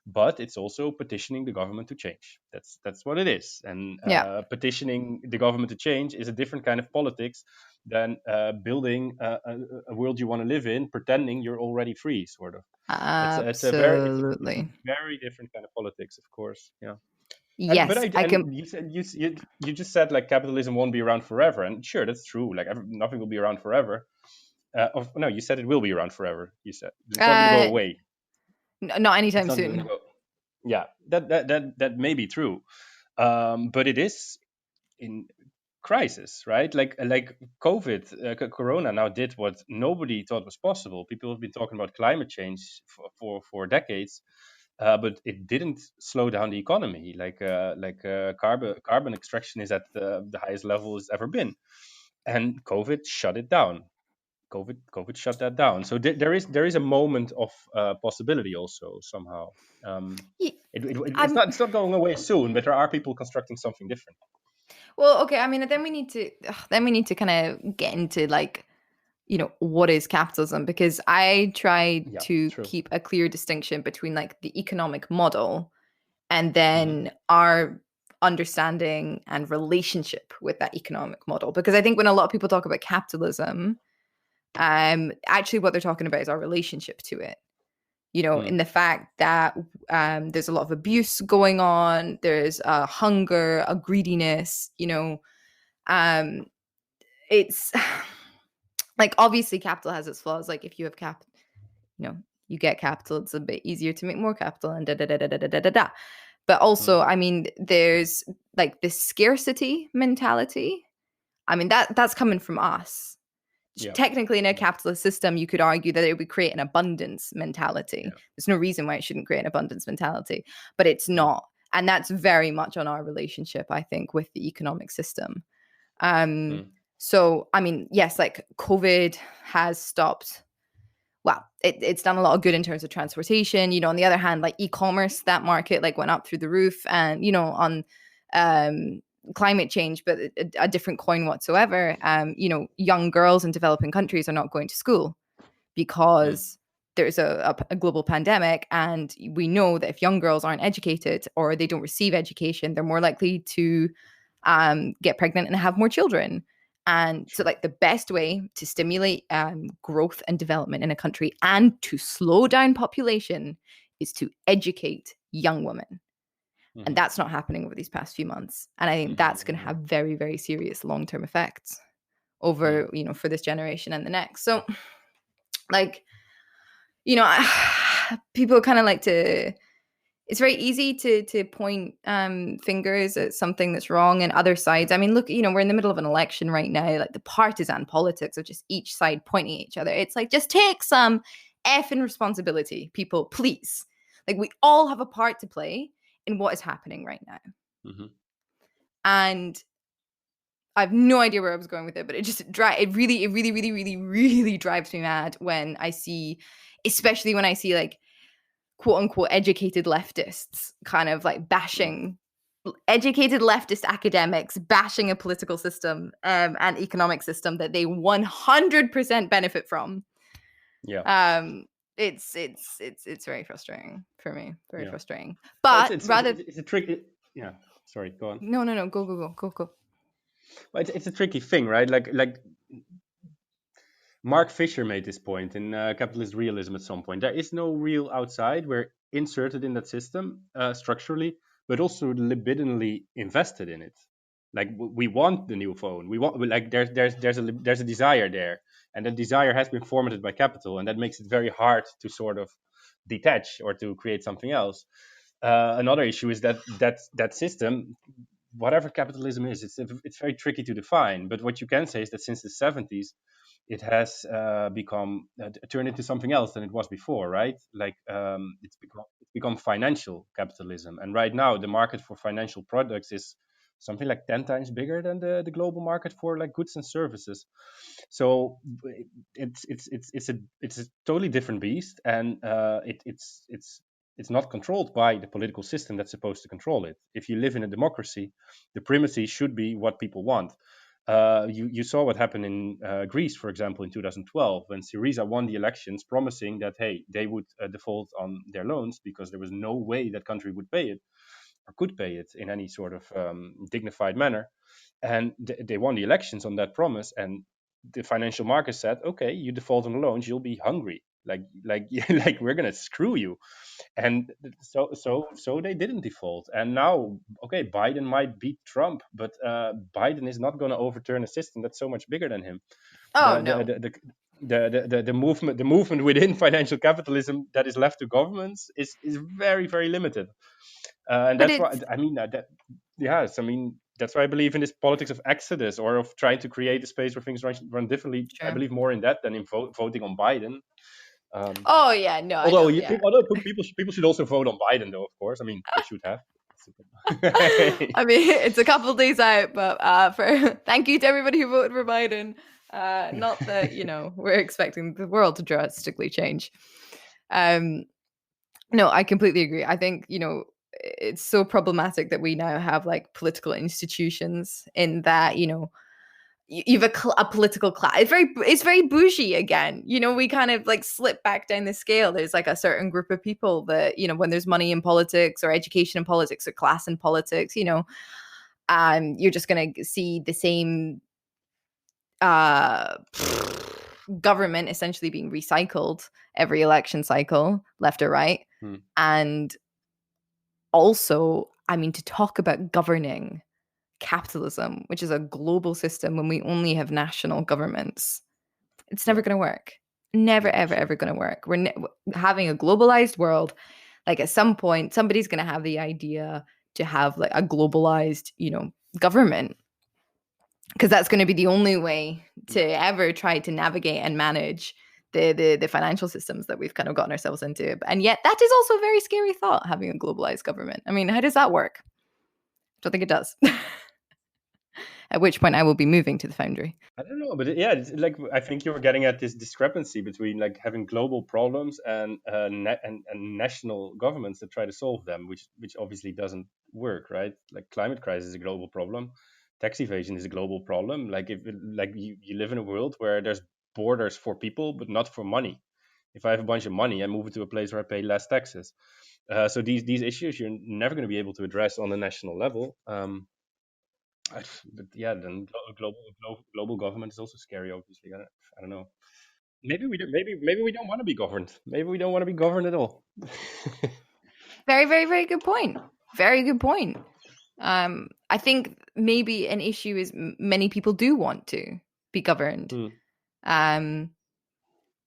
But it's also petitioning the government to change. That's what it is. And Yeah. petitioning the government to change is a different kind of politics than building a world you want to live in, pretending you're already free, sort of. It's a Absolutely. very different kind of politics, of course. Yeah. But Yes, I can. you said you just said like capitalism won't be around forever, and sure, that's true. Like nothing will be around forever. No, you said it will be around forever. You said it's not going to go Uh, away. not It's anytime not going to soon. go. Yeah, that may be true, but it is in crisis, right? Like COVID, Corona now did what nobody thought was possible. People have been talking about climate change for decades, but it didn't slow down the economy. Carbon extraction is at the highest level it's ever been, and COVID shut it down. COVID shut that down. So there is a moment of possibility also somehow. Um, Ye- it's I'm not going away soon, but there are people constructing something different. well. Okay. I mean, then we need to kind of get into like, what is capitalism, because I try Yeah, to true. keep a clear distinction between like the economic model and Hmm. then our understanding and relationship with that economic model. Because I think when a lot of people talk about capitalism, actually what they're talking about is our relationship to it. Hmm. In the fact that there's a lot of abuse going on, there's a hunger, a greediness. Um, it's like obviously capital has its flaws. Like if you have you know, you get capital, it's a bit easier to make more capital and da da da da da da da da. Da. But Hmm. also, I mean, there's like this scarcity mentality. I mean, that's coming from us. Yeah. Technically, in a Yeah. capitalist system, you could argue that it would create an abundance mentality. Yeah. There's no reason why it shouldn't create an abundance mentality, but it's Hmm. not. And that's very much on our relationship, I think, with the economic system. Um, Hmm. so, I mean, yes, like COVID has stopped. Well, it's done a lot of good in terms of transportation. On the other hand, like e-commerce, that market like went up through the roof, and on um, climate change, but a different coin whatsoever. Young girls in developing countries are not going to school Hmm. because there's a global pandemic, and we know that if young girls aren't educated or they don't receive education, they're more likely to get pregnant and have more children. And so, Sure. like, the best way to stimulate growth and development in a country and to slow down population is to educate young women. And Hmm. that's not happening over these past few months. And I think that's going to Hmm. have very, very serious long term effects Hmm. over, for this generation and the next. So, like, people kind of like to it's very easy to point fingers at something that's wrong and other sides. I mean, look, we're in the middle of an election right now, like the partisan politics of just each side pointing at each other. It's like, just take some effing responsibility, people, please. Like, we all have a part to play in what is happening right now. Mm-hmm. And I have no idea where I was going with it, but it really drives me mad when I see, especially when I see like quote unquote educated leftists kind of like bashing educated leftist academics, bashing a political system and economic system that they 100% benefit from. Yeah. It's very frustrating for me. Very frustrating. Well, But it's a tricky. Yeah. Sorry. Go on. No. Go. Well, it's a tricky thing, right? Like Mark Fisher made this point in Capitalist Realism at some point. There is no real outside. We're inserted in that system structurally, but also libidinally invested in it. Like we want the new phone. We want, like there's a desire there, and that desire has been formatted by capital, and that makes it very hard to sort of detach or to create something else. Another issue is that system, whatever capitalism is, it's very tricky to define. But what you can say is that since the 70s, it has become turned into something else than it was before, right? Like it's become financial capitalism, and right now the market for financial products is something like 10 times bigger than the global market for like goods and services. So it's a totally different beast, and it's not controlled by the political system that's supposed to control it. If you live in a democracy, the primacy should be what people want. You saw what happened in Greece, for example, in 2012, when Syriza won the elections, promising that, hey, they would default on their loans because there was no way that country would pay it or could pay it in any sort of dignified manner. And they won the elections on that promise. And the financial market said, okay, you default on the loans, you'll be hungry. Like we're gonna screw you. And so they didn't default. And now, okay, Biden might beat Trump, but Biden is not going to overturn a system that's so much bigger than him. Oh, no. The movement within financial capitalism that is left to governments is very, very limited. And But that's why I mean that's why I believe in this politics of exodus, or of trying to create a space where things run differently. Sure. I believe more in that than in voting on Biden. Oh yeah, no. Although people should also vote on Biden, though, of course. I mean, they should have. I mean, it's a couple of days out, but thank you to everybody who voted for Biden. Not that we're expecting the world to drastically change. No, I completely agree. I think it's so problematic that we now have like political institutions in that you've a political class. It's very bougie again. We kind of like slip back down the scale. There's like a certain group of people that when there's money in politics or education in politics or class in politics, you're just gonna see the same government essentially being recycled every election cycle, left or right. And also, I mean, to talk about governing capitalism, which is a global system, when we only have national governments, it's never going to work. Never, ever going to work. We're having a globalized world. Like at some point, somebody's going to have the idea to have like a globalized, government, because that's going to be the only way to ever try to navigate and manage the financial systems that we've kind of gotten ourselves into. And yet that is also a very scary thought, having a globalized government. I mean, how does that work? I don't think it does. At which point I will be moving to the Foundry. I don't know, but it's like I think you were getting at this discrepancy between like having global problems and national governments that try to solve them, which obviously doesn't work, right? Like climate crisis is a global problem, tax evasion is a global problem. Like if you live in a world where there's borders for people but not for money. If I have a bunch of money, I move it to a place where I pay less taxes. So these issues you're never going to be able to address on a national level. But yeah, then global government is also scary. Obviously, I don't know. Maybe we don't want to be governed. Maybe we don't want to be governed at all. Very, very, very good point. Very good point. I think maybe an issue is many people do want to be governed.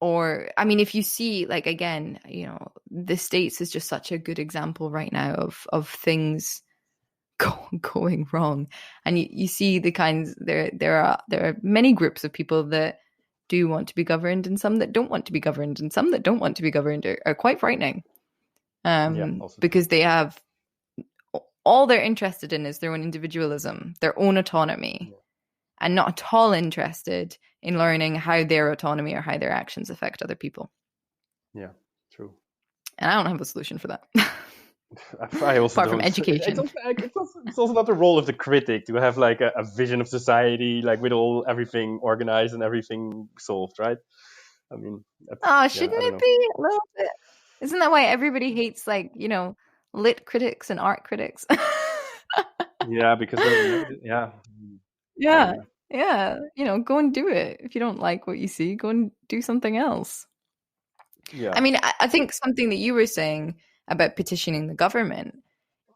Or, I mean, if you see, like, again, you know, the States is just such a good example right now of things going wrong. And you see the kinds, there are many groups of people that do want to be governed and some that don't want to be governed, and some that don't want to be governed are quite frightening. Yeah, also true. Because they have, all they're interested in is their own individualism, their own autonomy, Yeah. and not at all interested in learning how their autonomy or how their actions affect other people. Yeah, true. And I don't have a solution for that. I also Apart from don't. education. It's also not the role of the critic to have like a vision of society, like with everything organized and everything solved, right? I mean, Oh, yeah, shouldn't I don't it know. be a little bit? Isn't that why everybody hates, like, you know, lit critics and art critics? Yeah, because then, yeah, I Yeah, agree. yeah. You know, go and do it. If you don't like what you see, go and do something else. Yeah, I mean, I think something that you were saying about petitioning the government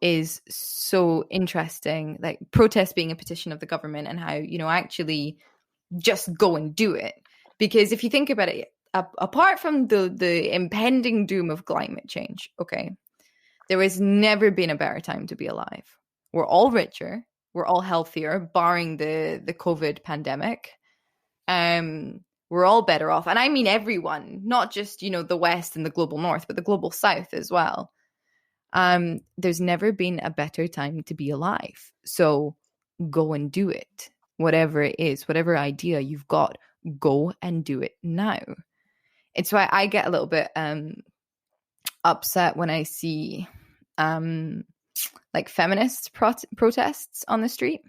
is so interesting, like protest being a petition of the government, and how, you know, actually just go and do it. Because if you think about it, apart from the impending doom of climate change, okay, there has never been a better time to be alive. We're all richer, we're all healthier, barring the COVID pandemic. We're all better off, and I mean everyone, not just, you know, the West and the global North, but the global South as well. There's never been a better time to be alive. So go and do it. Whatever it is, whatever idea you've got, go and do it now. It's why I get a little bit upset when I see like feminist protests on the street.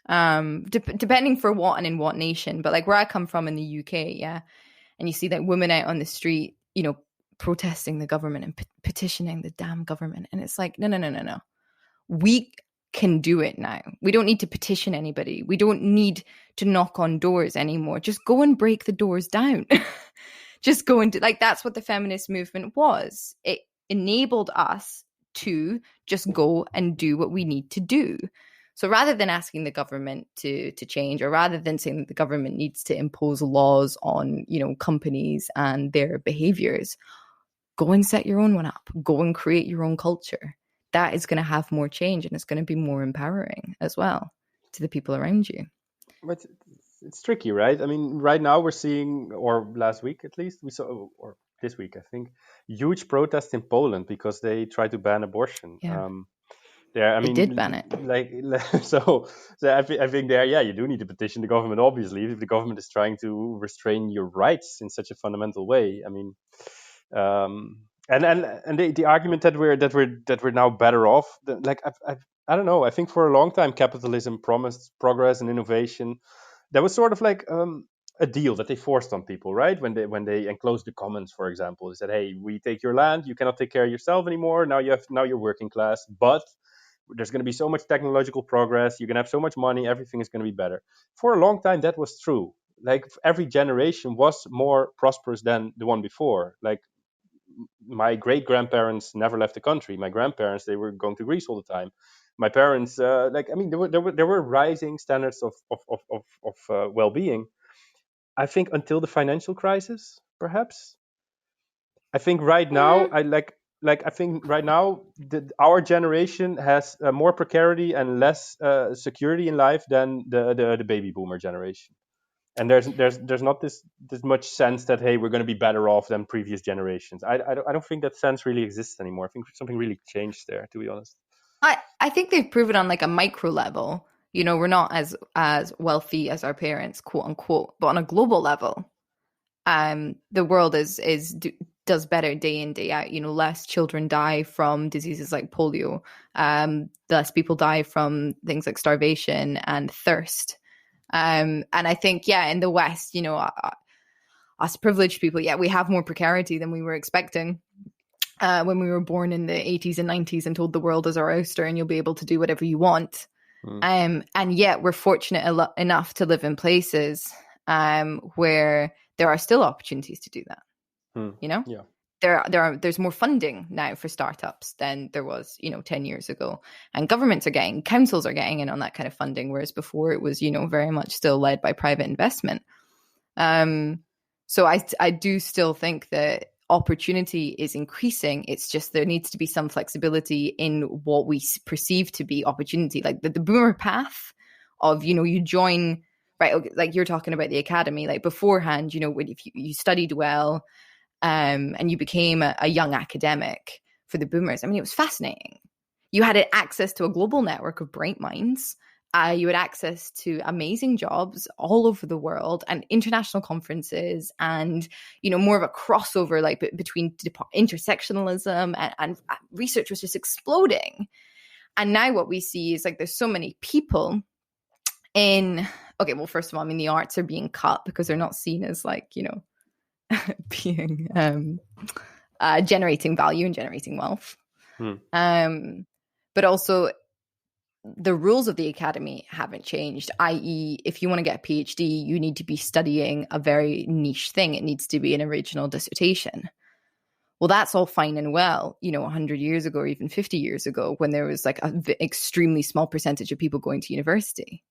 Depending for what and in what nation, but like where I come from in the UK, yeah, and you see that women out on the street, you know, protesting the government and petitioning the damn government, and it's like, no. We can do it now. We don't need to petition anybody. We don't need to knock on doors anymore. Just go and break the doors down. Just go and do, like, that's what the feminist movement was. It enabled us to just go and do what we need to do. So rather than asking the government to change, or rather than saying that the government needs to impose laws on, you know, companies and their behaviors, go and set your own one up. Go and create your own culture. That is going to have more change, and it's going to be more empowering as well to the people around you. But it's tricky, right? I mean, right now we're seeing, or last week at least, we saw, or this week, I think, huge protests in Poland because they tried to ban abortion. Yeah, There, I they did ban mean, it. like, I think there, yeah, you do need to petition the government, obviously, if the government is trying to restrain your rights in such a fundamental way. I mean, and the argument that we're now better off, like, I don't know. I think for a long time capitalism promised progress and innovation. That was sort of like a deal that they forced on people, right? When they enclosed the commons, for example, they said, "Hey, we take your land. You cannot take care of yourself anymore. Now you're working class, but there's going to be so much technological progress. You're going to have so much money. Everything is going to be better." For a long time, that was true. Like every generation was more prosperous than the one before. Like my great grandparents never left the country. My grandparents, they were going to Greece all the time. My parents, like, I mean, there were rising standards of well being. I think until the financial crisis, perhaps. I think right now, Mm. I think right now our generation has more precarity and less security in life than the baby boomer generation. And there's not this much sense that, hey, we're going to be better off than previous generations. I don't think that sense really exists anymore. I think something really changed there, to be honest. I think they've proven on like a micro level. You know, we're not as wealthy as our parents, quote unquote, but on a global level, the world does better day in, day out. You know, less children die from diseases like polio. Less people die from things like starvation and thirst. And I think, yeah, in the West, you know, us privileged people, yeah, we have more precarity than we were expecting. When we were born in the 80s and 90s and told the world is our oyster and you'll be able to do whatever you want. And yet we're fortunate enough to live in places where there are still opportunities to do that. You know, Yeah. there's more funding now for startups than there was, you know, 10 years ago, and councils are getting in on that kind of funding, whereas before it was, you know, very much still led by private investment. So I do still think that opportunity is increasing. It's just there needs to be some flexibility in what we perceive to be opportunity. Like the boomer path of, you join, right? Okay, like you're talking about the academy, like beforehand, if you studied well, and you became a young academic for the boomers. I mean, it was fascinating. You had access to a global network of bright minds. You had access to amazing jobs all over the world and international conferences, and more of a crossover like between intersectionalism, and research was just exploding. And now what we see is like there's so many people in, okay, well, first of all, I mean, the arts are being cut because they're not seen as like being generating value and generating wealth. But also the rules of the academy haven't changed, i.e. if you want to get a PhD, you need to be studying a very niche thing. It needs to be an original dissertation. Well, that's all fine and well, 100 years ago or even 50 years ago, when there was like an extremely small percentage of people going to university.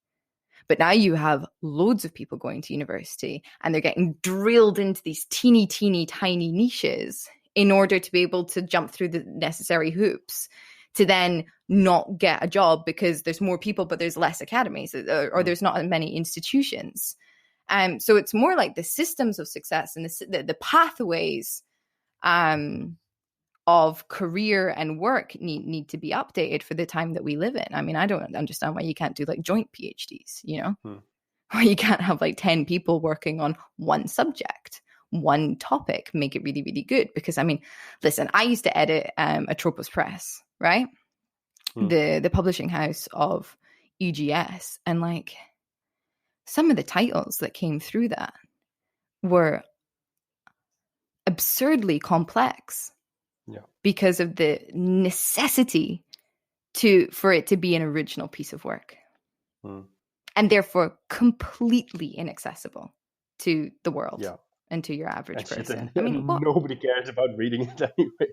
But now you have loads of people going to university, and they're getting drilled into these teeny, tiny niches in order to be able to jump through the necessary hoops to then not get a job because there's more people, but there's less academies, or there's not as many institutions. So it's more like the systems of success and the pathways of career and work need to be updated for the time that we live in. I mean, I don't understand why you can't do like joint PhDs, why you can't have like 10 people working on one subject, one topic, make it really, really good. Because I mean, listen, I used to edit Atropos Press, right? The publishing house of EGS, and like some of the titles that came through that were absurdly complex. Because of the necessity for it to be an original piece of work, and therefore completely inaccessible to the world and to your average person. I mean, nobody cares about reading it anyway.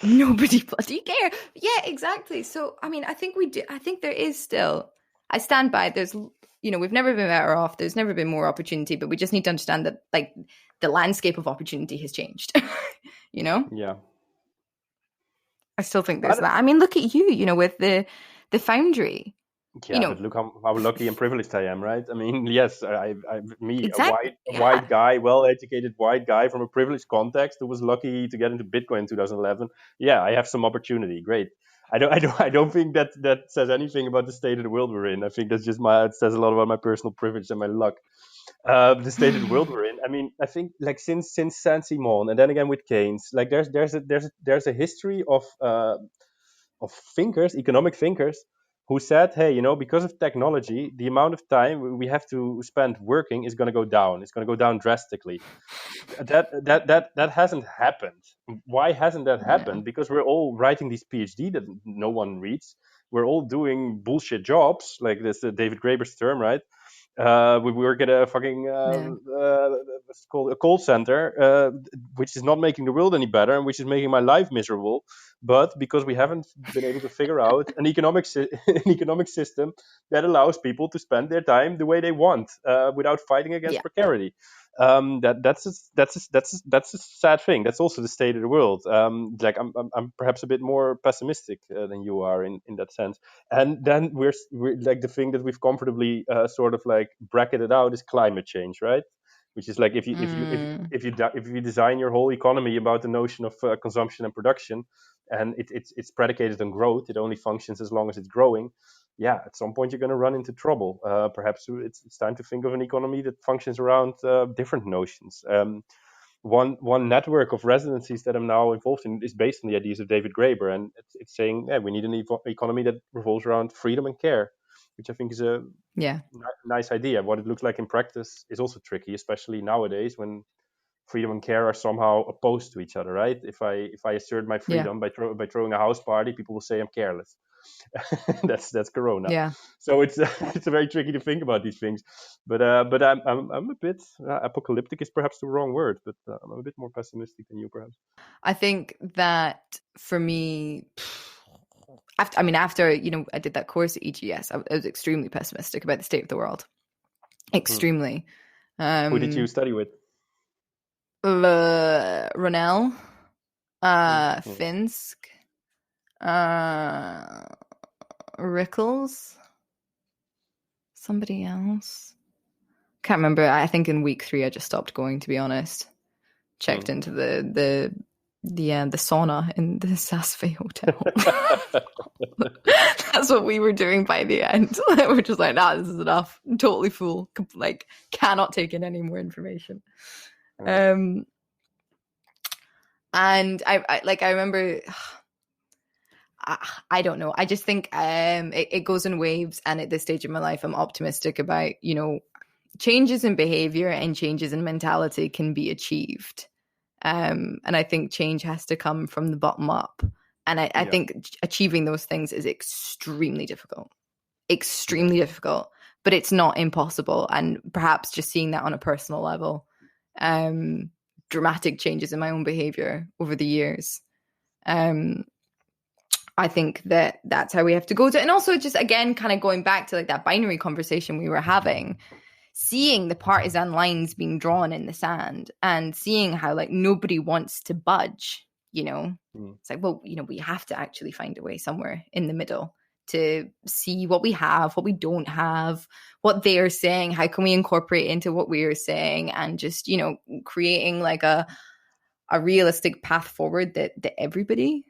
Nobody bloody care. Yeah, exactly. So I mean, I think we do. I think there is still. I stand by. There's, we've never been better off. There's never been more opportunity, but we just need to understand that like the landscape of opportunity has changed. Yeah. I still think there's that. I mean, look at you, with the Foundry. Yeah, but look how lucky and privileged I am, right? I mean, yes, exactly. a white guy, well-educated white guy from a privileged context who was lucky to get into Bitcoin in 2011. Yeah, I have some opportunity. Great. I don't think that says anything about the state of the world we're in. I think that's just it says a lot about my personal privilege and my luck. The state of the world we're in. I mean, I think like since Saint-Simon, and then again with Keynes, like there's a history of thinkers, economic thinkers, who said, hey, because of technology, the amount of time we have to spend working is going to go down. It's going to go down drastically. That hasn't happened. Why hasn't that happened? Because we're all writing these PhD that no one reads. We're all doing bullshit jobs, like this David Graeber's term, right? We work at a fucking what's called a call center, which is not making the world any better and which is making my life miserable. But because we haven't been able to figure out an economic system that allows people to spend their time the way they want, without fighting against precarity. That's a sad thing. That's also the state of the world. Like I'm perhaps a bit more pessimistic than you are in that sense. And then we're like the thing that we've comfortably sort of like bracketed out is climate change, right? Which is like if you design your whole economy about the notion of consumption and production, and it's predicated on growth, it only functions as long as it's growing. Yeah, at some point you're going to run into trouble. Perhaps it's time to think of an economy that functions around different notions. One network of residencies that I'm now involved in is based on the ideas of David Graeber, and it's saying, we need an economy that revolves around freedom and care, which I think is a nice idea. What it looks like in practice is also tricky, especially nowadays when freedom and care are somehow opposed to each other, right? If I assert my freedom by throwing a house party, people will say I'm careless. that's Corona. Yeah. So it's very tricky to think about these things. But I'm a bit apocalyptic is perhaps the wrong word, but I'm a bit more pessimistic than you, perhaps. I think that for me, after I did that course at EGS, I was extremely pessimistic about the state of the world. Extremely. Who did you study with? Ronell, Mm. Finsk, Rickles, somebody else. Can't remember. I think in week 3 I just stopped going, to be honest. Checked Mm. into the sauna in the Sasve hotel. That's what we were doing by the end. We're just like, nah, this is enough. I'm totally full. Like, cannot take in any more information. And I remember, I don't know. I just think it goes in waves. And at this stage of my life, I'm optimistic about, changes in behavior and changes in mentality can be achieved. And I think change has to come from the bottom up. And I think achieving those things is extremely difficult. Extremely difficult. But it's not impossible. And perhaps just seeing that on a personal level, dramatic changes in my own behavior over the years. I think that's how we have to go to. And also just, again, kind of going back to like that binary conversation we were having, seeing the partisan lines being drawn in the sand and seeing how like nobody wants to budge, It's like, well, we have to actually find a way somewhere in the middle to see what we have, what we don't have, what they're saying, how can we incorporate into what we're saying, and just, creating like a realistic path forward that everybody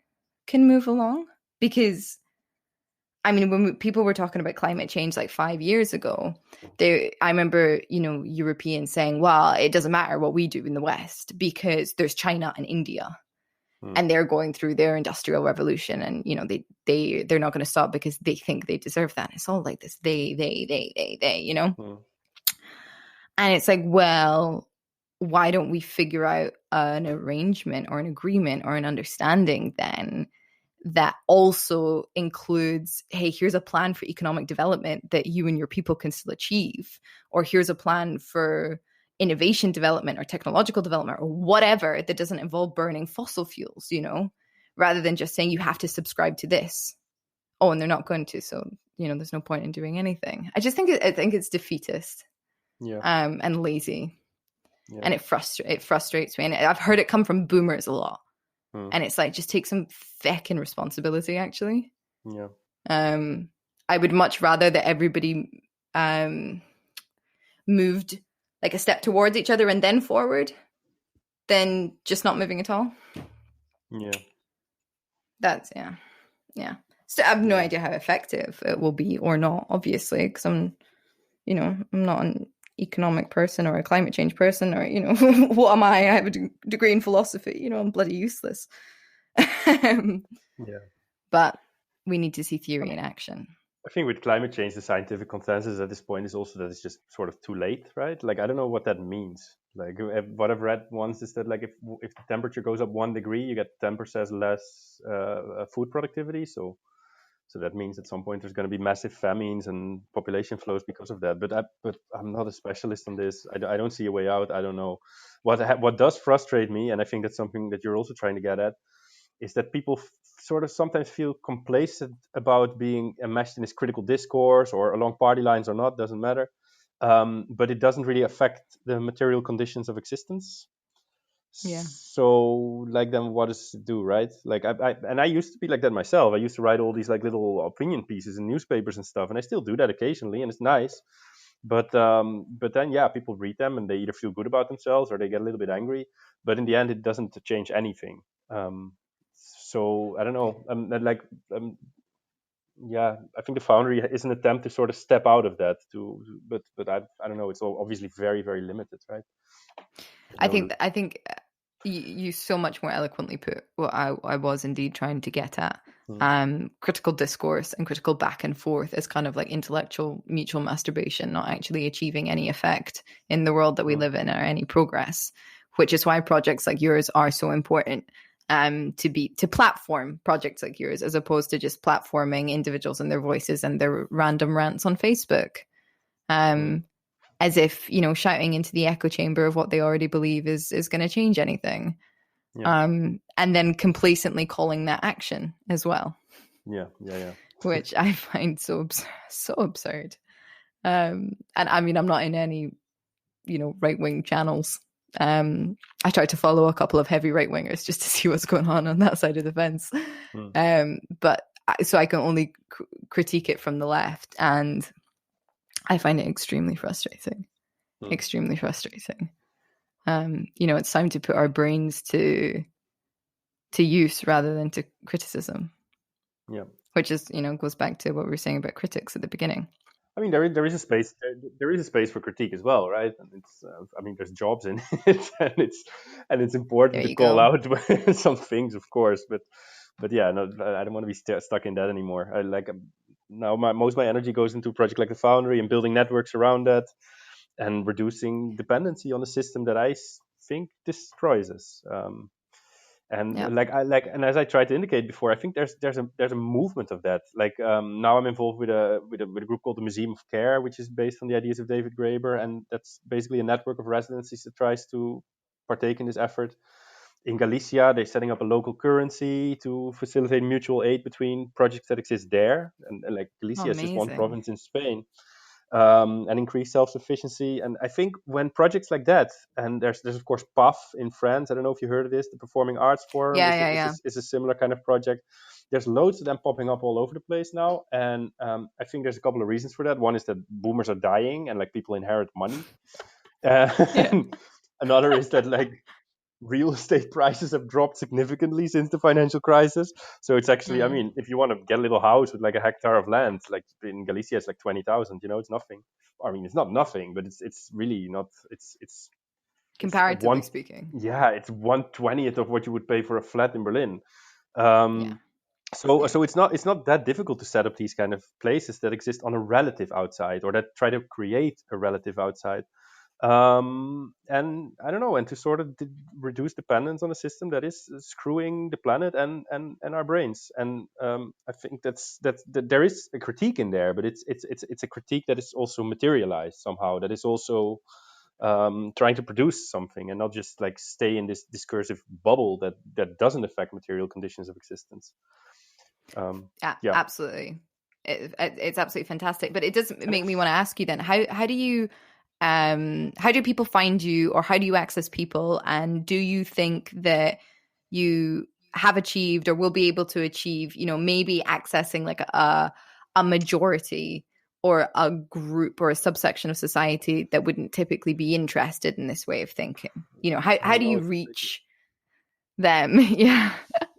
can move along. Because I mean, when people were talking about climate change like 5 years ago, I remember, Europeans saying, well, it doesn't matter what we do in the West because there's China and India and they're going through their industrial revolution, and, they're not going to stop because they think they deserve that. It's all like this, they, and it's like, well, why don't we figure out an arrangement or an agreement or an understanding then that also includes, hey, here's a plan for economic development that you and your people can still achieve, or here's a plan for innovation development or technological development or whatever that doesn't involve burning fossil fuels, rather than just saying you have to subscribe to this. Oh, and they're not going to, so there's no point in doing anything. I think it's defeatist, and lazy, and it frustrates me, and I've heard it come from boomers a lot. And it's like, just take some feckin' responsibility, actually. I would much rather that everybody moved like a step towards each other and then forward than just not moving at all. That's, yeah. So I have no idea how effective it will be or not, obviously, because I'm not an economic person or a climate change person, or what am I have a degree in philosophy, I'm bloody useless. But we need to see theory in action. I think with climate change, the scientific consensus at this point is also that it's just sort of too late, right? Like, I don't know what that means. Like, what I've read once is that, like, if the temperature goes up 1 degree, you get 10% less food productivity. So that means at some point there's going to be massive famines and population flows because of that. But I'm not a specialist on this. I don't see a way out. I don't know. What does frustrate me, and I think that's something that you're also trying to get at, is that people sort of sometimes feel complacent about being enmeshed in this critical discourse, or along party lines or not, doesn't matter. But it doesn't really affect the material conditions of existence. Yeah. So, like, then what does it do, right? Like, I used to be like that myself. I used to write all these like little opinion pieces in newspapers and stuff, and I still do that occasionally, and it's nice. But then, yeah, people read them and they either feel good about themselves or they get a little bit angry. But in the end, it doesn't change anything. So I don't know. Yeah, I think the Foundry is an attempt to sort of step out of that. But I don't know. It's obviously very, very limited, right? I think you so much more eloquently put what I was indeed trying to get at. Critical discourse and critical back and forth is kind of like intellectual mutual masturbation, not actually achieving any effect in the world that we live in or any progress, which is why projects like yours are so important. To platform projects like yours, as opposed to just platforming individuals and their voices and their random rants on Facebook. As if, shouting into the echo chamber of what they already believe is going to change anything. And then complacently calling that action as well. Yeah. Which I find so absurd. And I mean, I'm not in any, right-wing channels. I tried to follow a couple of heavy right wingers just to see what's going on that side of the fence. But so I can only critique it from the left, and I find it extremely frustrating. Extremely frustrating. It's time to put our brains to use rather than to criticism. Yeah. Which is, goes back to what we were saying about critics at the beginning. I mean, there is a space. There is a space for critique as well, right? And it's, I mean, there's jobs in it, and it's important to call out some things, of course. But yeah, no, I don't want to be stuck in that anymore. I like now most of my energy goes into a project like the Foundry and building networks around that, and reducing dependency on a system that I think destroys us. And and as I tried to indicate before, I think there's a movement of that. Like now I'm involved with a group called the Museum of Care, which is based on the ideas of David Graeber, and that's basically a network of residencies that tries to partake in this effort. In Galicia, they're setting up a local currency to facilitate mutual aid between projects that exist there, and like Galicia is just one province in Spain. And increase self-sufficiency. And I think when projects like that, and there's of course PAF in France, I don't know if you heard of this, the Performing Arts Forum is a similar kind of project. There's loads of them popping up all over the place now, and I think there's a couple of reasons for that. One is that boomers are dying and like people inherit money. Another is that like real estate prices have dropped significantly since the financial crisis. So it's actually, I mean, if you want to get a little house with like a hectare of land, like in Galicia, it's like 20,000. It's nothing. I mean, it's not nothing, but it's really not. It's comparatively speaking. Yeah, it's 1/20th of what you would pay for a flat in Berlin. So it's not that difficult to set up these kind of places that exist on a relative outside, or that try to create a relative outside. And I don't know, and to sort of reduce dependence on a system that is screwing the planet and our brains. And I think that there is a critique in there, but it's a critique that is also materialized somehow. That is also trying to produce something, and not just like stay in this discursive bubble that doesn't affect material conditions of existence. Absolutely, it's absolutely fantastic. But it does make me want to ask you then, how do people find you, or how do you access people? And do you think that you have achieved or will be able to achieve, maybe accessing like a majority or a group or a subsection of society that wouldn't typically be interested in this way of thinking? How do you reach them?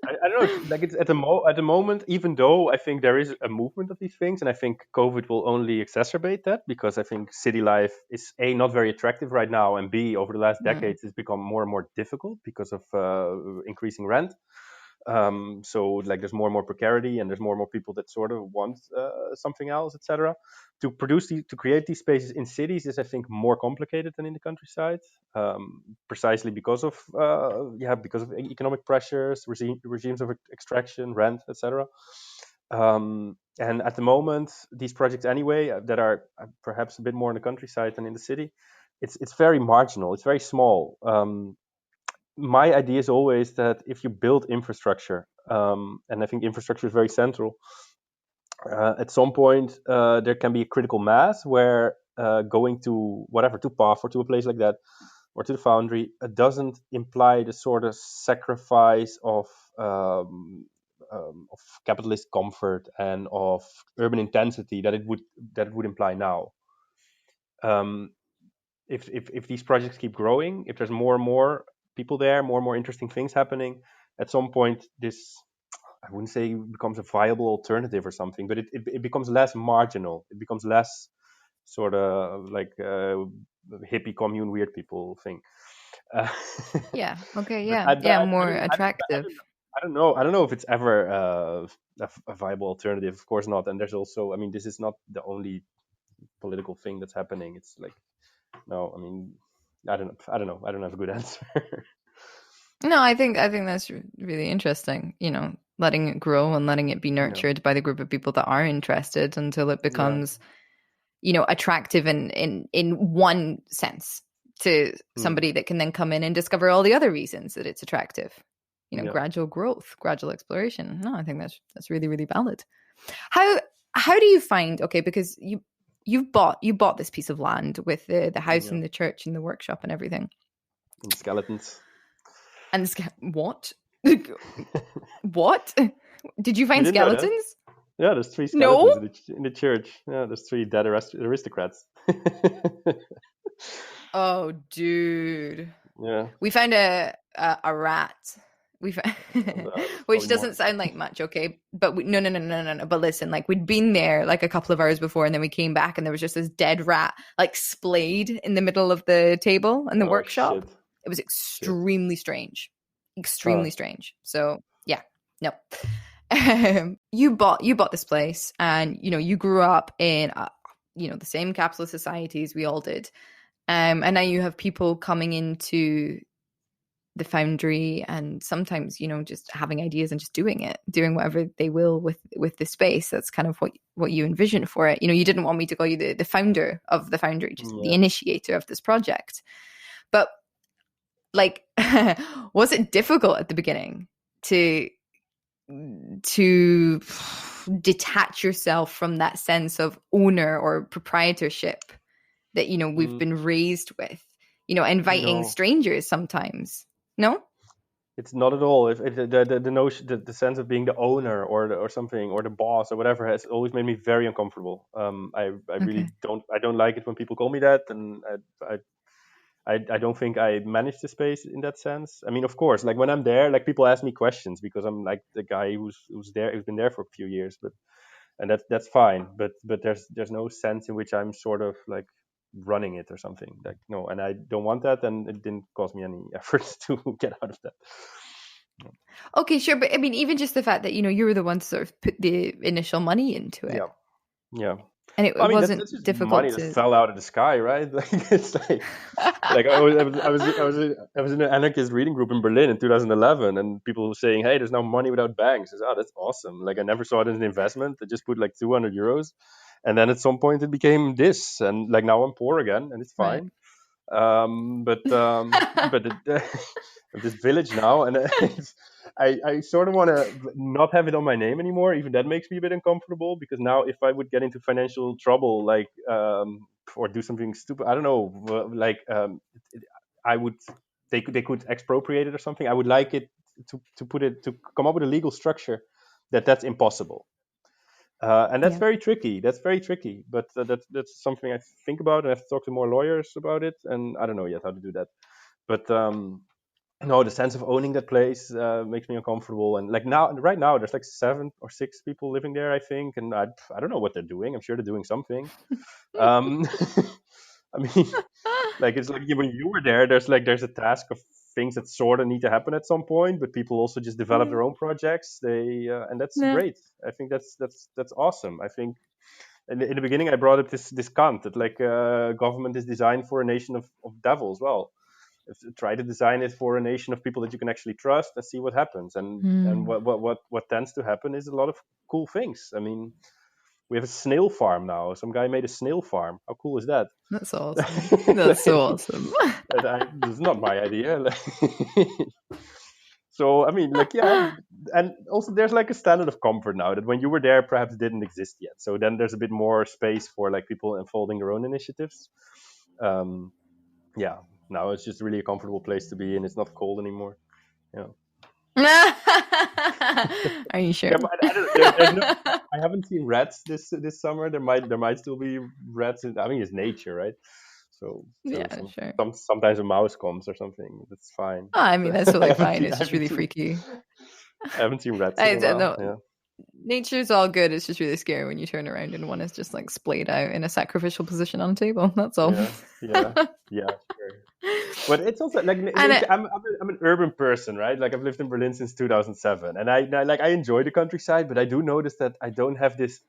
I don't know. Like it's at the moment, even though I think there is a movement of these things, and I think COVID will only exacerbate that, because I think city life is A, not very attractive right now, and B, over the last decades, it's become more and more difficult because of increasing rent. So like there's more and more precarity, and there's more and more people that sort of want something else, etc. To create these spaces in cities is, I think, more complicated than in the countryside, precisely because of economic pressures, regimes of extraction, rent, etc. And at the moment, these projects anyway that are perhaps a bit more in the countryside than in the city, it's very marginal, it's very small. My idea is always that if you build infrastructure, and I think infrastructure is very central, at some point there can be a critical mass where going to PAF or to a place like that, or to the Foundry, doesn't imply the sort of sacrifice of capitalist comfort and of urban intensity that it would imply now. If these projects keep growing, if there's more and more people there, more and more interesting things happening, at some point this, I wouldn't say becomes a viable alternative or something, but it becomes less marginal. It becomes less sort of like hippie commune weird people thing. More attractive. I don't know if it's ever a viable alternative. Of course not. And there's also, I mean, this is not the only political thing that's happening. It's like, no, I mean, I don't know. I don't have a good answer. No, I think that's really interesting. Letting it grow and letting it be nurtured by the group of people that are interested until it becomes, attractive in one sense to somebody that can then come in and discover all the other reasons that it's attractive. Gradual growth, gradual exploration. No, I think that's really, really valid. How do you find, because you bought this piece of land with the house and the church and the workshop and everything. And skeletons. And what? What? Did you You find didn't know that? skeletons? Yeah, there's 3 No. skeletons in the church. Yeah, there's 3 dead aristocrats. Oh, dude. Yeah, We found a rat. We found, there's which probably more. doesn't sound like much, okay? But no. But listen, like we'd been there like a couple of hours before, and then we came back, and there was just this dead rat like splayed in the middle of the table in the Oh workshop. shit! It was Shit. extremely strange, Huh. extremely strange. So yeah, no. You bought this place, and you grew up in the same capitalist society as we all did, and now you have people coming into the Foundry, and sometimes just having ideas and just doing whatever they will with the space. That's kind of what you envisioned for it. You didn't want me to call you the founder of the Foundry, just the Yeah. initiator of this project. But like, was it difficult at the beginning to detach yourself from that sense of owner or proprietorship that we've been raised with, inviting No, strangers sometimes? No. it's not at all. If the notion, the sense of being the owner or something, or the boss or whatever, has always made me very uncomfortable. I Okay. really don't like it when people call me that, and I don't think I manage the space in that sense. I mean, of course, like when I'm there, like people ask me questions because I'm like the guy who's been there for a few years, and that's fine. But there's no sense in which I'm sort of like running it or something. Like no, and I don't want that, and it didn't cost me any efforts to get out of that. Okay, sure, but I mean, even just the fact that you were the one to sort of put the initial money into it, Yeah, yeah. and I it mean, wasn't that's just difficult money that to. fell out of the sky, right? Like it's like I was in an anarchist reading group in Berlin in 2011, and people were saying, "Hey, there's no money without banks." I said, "Oh, that's awesome!" Like I never saw it as an investment. I just put like 200 euros, and then at some point it became this, and like now I'm poor again, and it's Right. fine. But this village now, and I sort of want to not have it on my name anymore. Even that makes me a bit uncomfortable, because now if I would get into financial trouble, like or do something stupid, I don't know, like I would they could expropriate it or something. I would like it to come up with a legal structure that's impossible. And that's Yeah. very tricky. That's very tricky. But that's something I think about, and I have to talk to more lawyers about it. And I don't know yet how to do that. But no, the sense of owning that place makes me uncomfortable. And like right now, there's like 7 or 6 people living there, I think. And I don't know what they're doing. I'm sure they're doing something. Um, I mean, like it's like when you were there, there's a task of things that sort of need to happen at some point, but people also just develop Yeah. their own projects. And that's Nah. great. I think that's awesome. I think in the beginning I brought up this Kant that like government is designed for a nation of devils. Well, try to design it for a nation of people that you can actually trust and see what happens. And Hmm. what tends to happen is a lot of cool things. I mean, we have a snail farm now. Some guy made a snail farm. How cool is that? That's awesome. That's so Like, awesome. this is not my idea. So I mean, like, yeah, and also there's like a standard of comfort now that when you were there, perhaps didn't exist yet. So then there's a bit more space for like people unfolding their own initiatives. Um, yeah, now it's just really a comfortable place to be, and it's not cold anymore. Yeah, Are you sure? yeah, but I don't, there's no. I haven't seen rats this summer. There might still be rats. I mean, it's nature, right? So Yeah, sure. sometimes a mouse comes or something. That's fine. Oh, I mean, that's I totally haven't fine. seen I It's just haven't really seen freaky. I haven't seen rats in I a don't while. know. Yeah. Nature's all good. It's just really scary when you turn around and one is just like splayed out in a sacrificial position on a table. That's all. Yeah, yeah, yeah, sure. But it's also like And nature. I'm an urban person, right? Like I've lived in Berlin since 2007, and I enjoy the countryside, but I do notice that I don't have this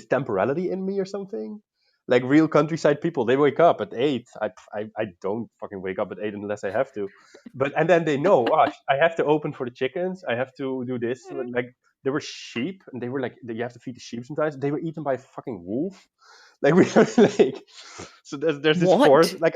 temporality in me or something. Like real countryside people, they wake up at 8. I don't fucking wake up at 8 unless I have to. But and then they know, oh, I have to open for the chickens. I have to do this. Like there were sheep, and they were like, you have to feed the sheep sometimes. They were eaten by a fucking wolf. Like we were like, so there's this forest. what? Like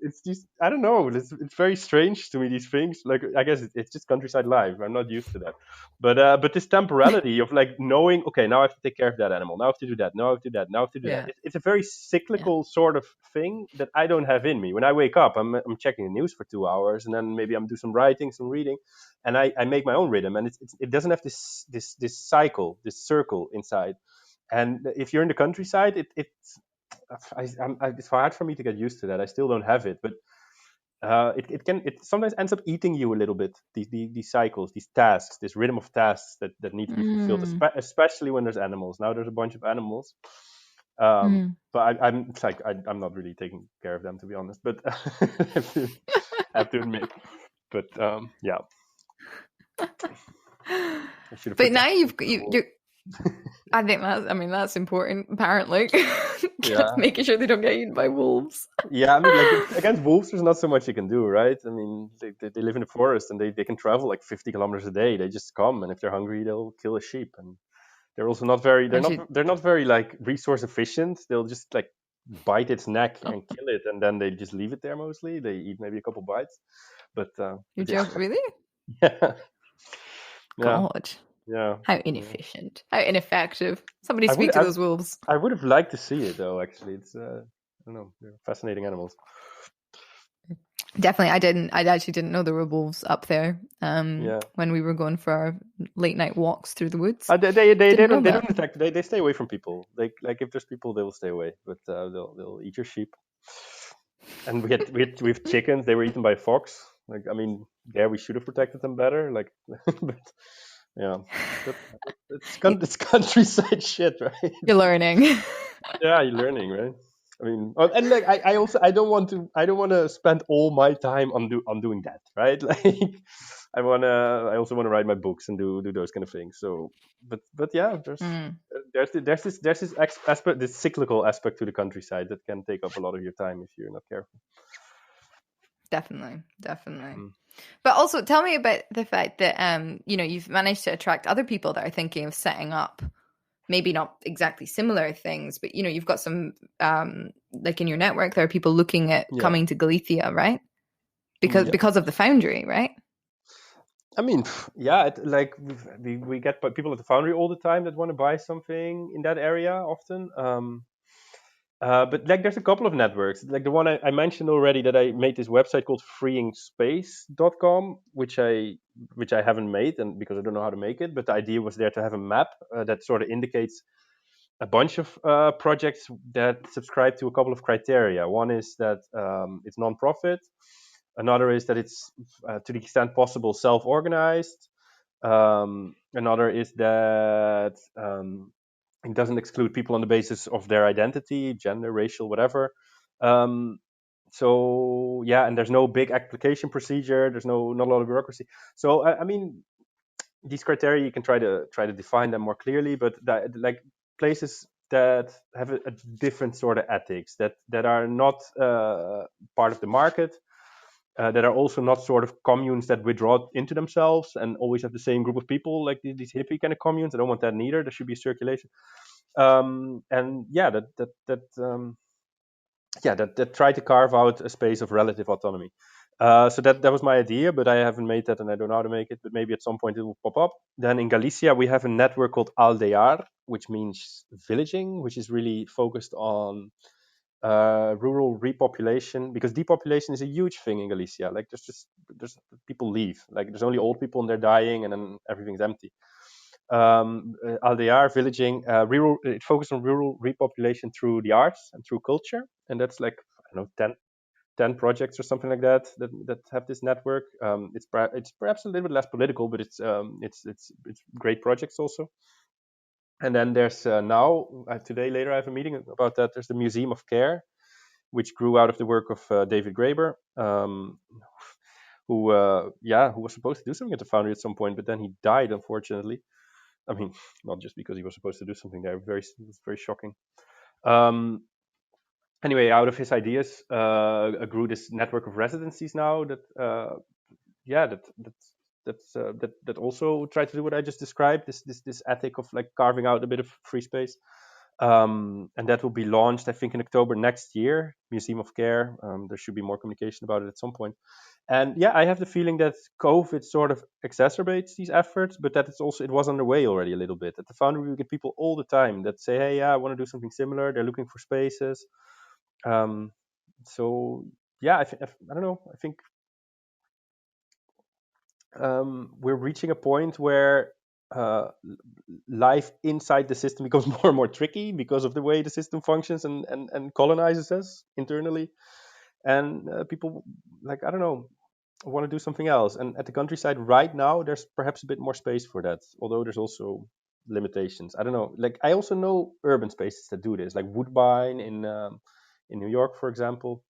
it's just, I don't know. It's very strange to me, these things. Like, I guess it's just countryside life. I'm not used to that. But this temporality of like knowing, okay, now I have to take care of that animal. Now I have to do that. Now I have to do that. Now I have to do that. Yeah. It's a very Yeah. cyclical sort of thing that I don't have in me. When I wake up, I'm checking the news for 2 hours, and then maybe I'm do some writing, some reading, and I make my own rhythm, and it doesn't have this cycle, this circle inside. And if you're in the countryside, it's hard for me to get used to that. I still don't have it, but it sometimes ends up eating you a little bit. These cycles, these tasks, this rhythm of tasks that need to be fulfilled, Mm. especially when there's animals. Now there's a bunch of animals, Mm. but I'm it's like I'm not really taking care of them, to be honest. But I have to admit. But yeah, I should have But now protected them you've from the wolves. you. I think that's important. Apparently, Yeah. just making sure they don't get eaten by wolves. Yeah, I mean, like against wolves, there's not so much you can do, right? I mean, they live in the forest and they can travel like 50 kilometers a day. They just come, and if they're hungry, they'll kill a sheep. And they're also not very, And she, they're not very like resource efficient. They'll just like bite its neck oh, and kill it, and then they just leave it there mostly. They eat maybe a couple bites, you but yeah, joke, really? yeah, yeah, God, yeah, how yeah. inefficient, how ineffective. Somebody I would, speak to those wolves. I would have liked to see it though. Actually, it's I don't know, they're fascinating animals. Definitely, I didn't. I actually didn't know there were wolves up there. Yeah. When we were going for our late night walks through the woods, They didn't know don't that. attack. They stay away from people. Like if there's people, they will stay away. But they'll eat your sheep. And we have chickens. They were eaten by a fox. Like, I mean, yeah, we should have protected them better. Like, but yeah, that, it's countryside shit, right? You're learning. Yeah, you're learning, right? I mean, and like I also I don't want to spend all my time on doing that, right? Like I also want to write my books and do those kind of things. So, but yeah, Mm, there's this aspect, this cyclical aspect to the countryside that can take up a lot of your time if you're not careful. definitely, definitely. Mm. But also, tell me about the fact that you've managed to attract other people that are thinking of setting up, maybe not exactly similar things, but you've got some like in your network, there are people looking at Yeah, coming to Galicia, right? yeah. Because of the Foundry, right? I mean, yeah, like we get people at the Foundry all the time that want to buy something in that area often. But like, there's a couple of networks, like the one I mentioned already, that I made this website called freeing-space.com, which I haven't made, and because I don't know how to make it. But the idea was there to have a map that sort of indicates a bunch of projects that subscribe to a couple of criteria. One is that it's non-profit. Another is that it's to the extent possible self-organized. Another is that it doesn't exclude people on the basis of their identity, gender, racial, whatever. Um, so yeah, and there's no big application procedure. There's not a lot of bureaucracy. So I mean, these criteria, you can try to define them more clearly, but like places that have a different sort of ethics, that are not part of the market, that are also not sort of communes that withdraw into themselves and always have the same group of people, like these hippie kind of communes. I don't want that neither. There should be circulation. And yeah, that try to carve out a space of relative autonomy. So that was my idea, but I haven't made that, and I don't know how to make it. But maybe at some point it will pop up. Then in Galicia, we have a network called Aldear, which means villaging, which is really focused on rural repopulation, because depopulation is a huge thing in Galicia. Like, there's people leave. Like, there's only old people and they're dying, and then everything's empty. Aldear villaging, it focuses on rural repopulation through the arts and through culture, and that's like, I don't know, 10 projects or something like that have this network. It's perhaps a little bit less political, but it's great projects also. And then there's now today later I have a meeting about that. There's the Museum of Care, which grew out of the work of David Graeber, who was supposed to do something at the Foundry at some point, but then he died, unfortunately. I mean, not just because he was supposed to do something there. It was very shocking. Um, anyway, out of his ideas grew this network of residencies now that also try to do what I just described. This ethic of like carving out a bit of free space. And that will be launched, I think, in October next year. Museum of Care. There should be more communication about it at some point. And yeah, I have the feeling that COVID sort of exacerbates these efforts, but that it was underway already a little bit. At the Foundry, we get people all the time that say, "Hey, yeah, I want to do something similar." They're looking for spaces. So yeah, I don't know. I think we're reaching a point where life inside the system becomes more and more tricky because of the way the system functions and colonizes us internally. And people, like, I don't know, want to do something else. And at the countryside right now, there's perhaps a bit more space for that, although there's also limitations. I don't know. Like, I also know urban spaces that do this, like Woodbine in New York, for example.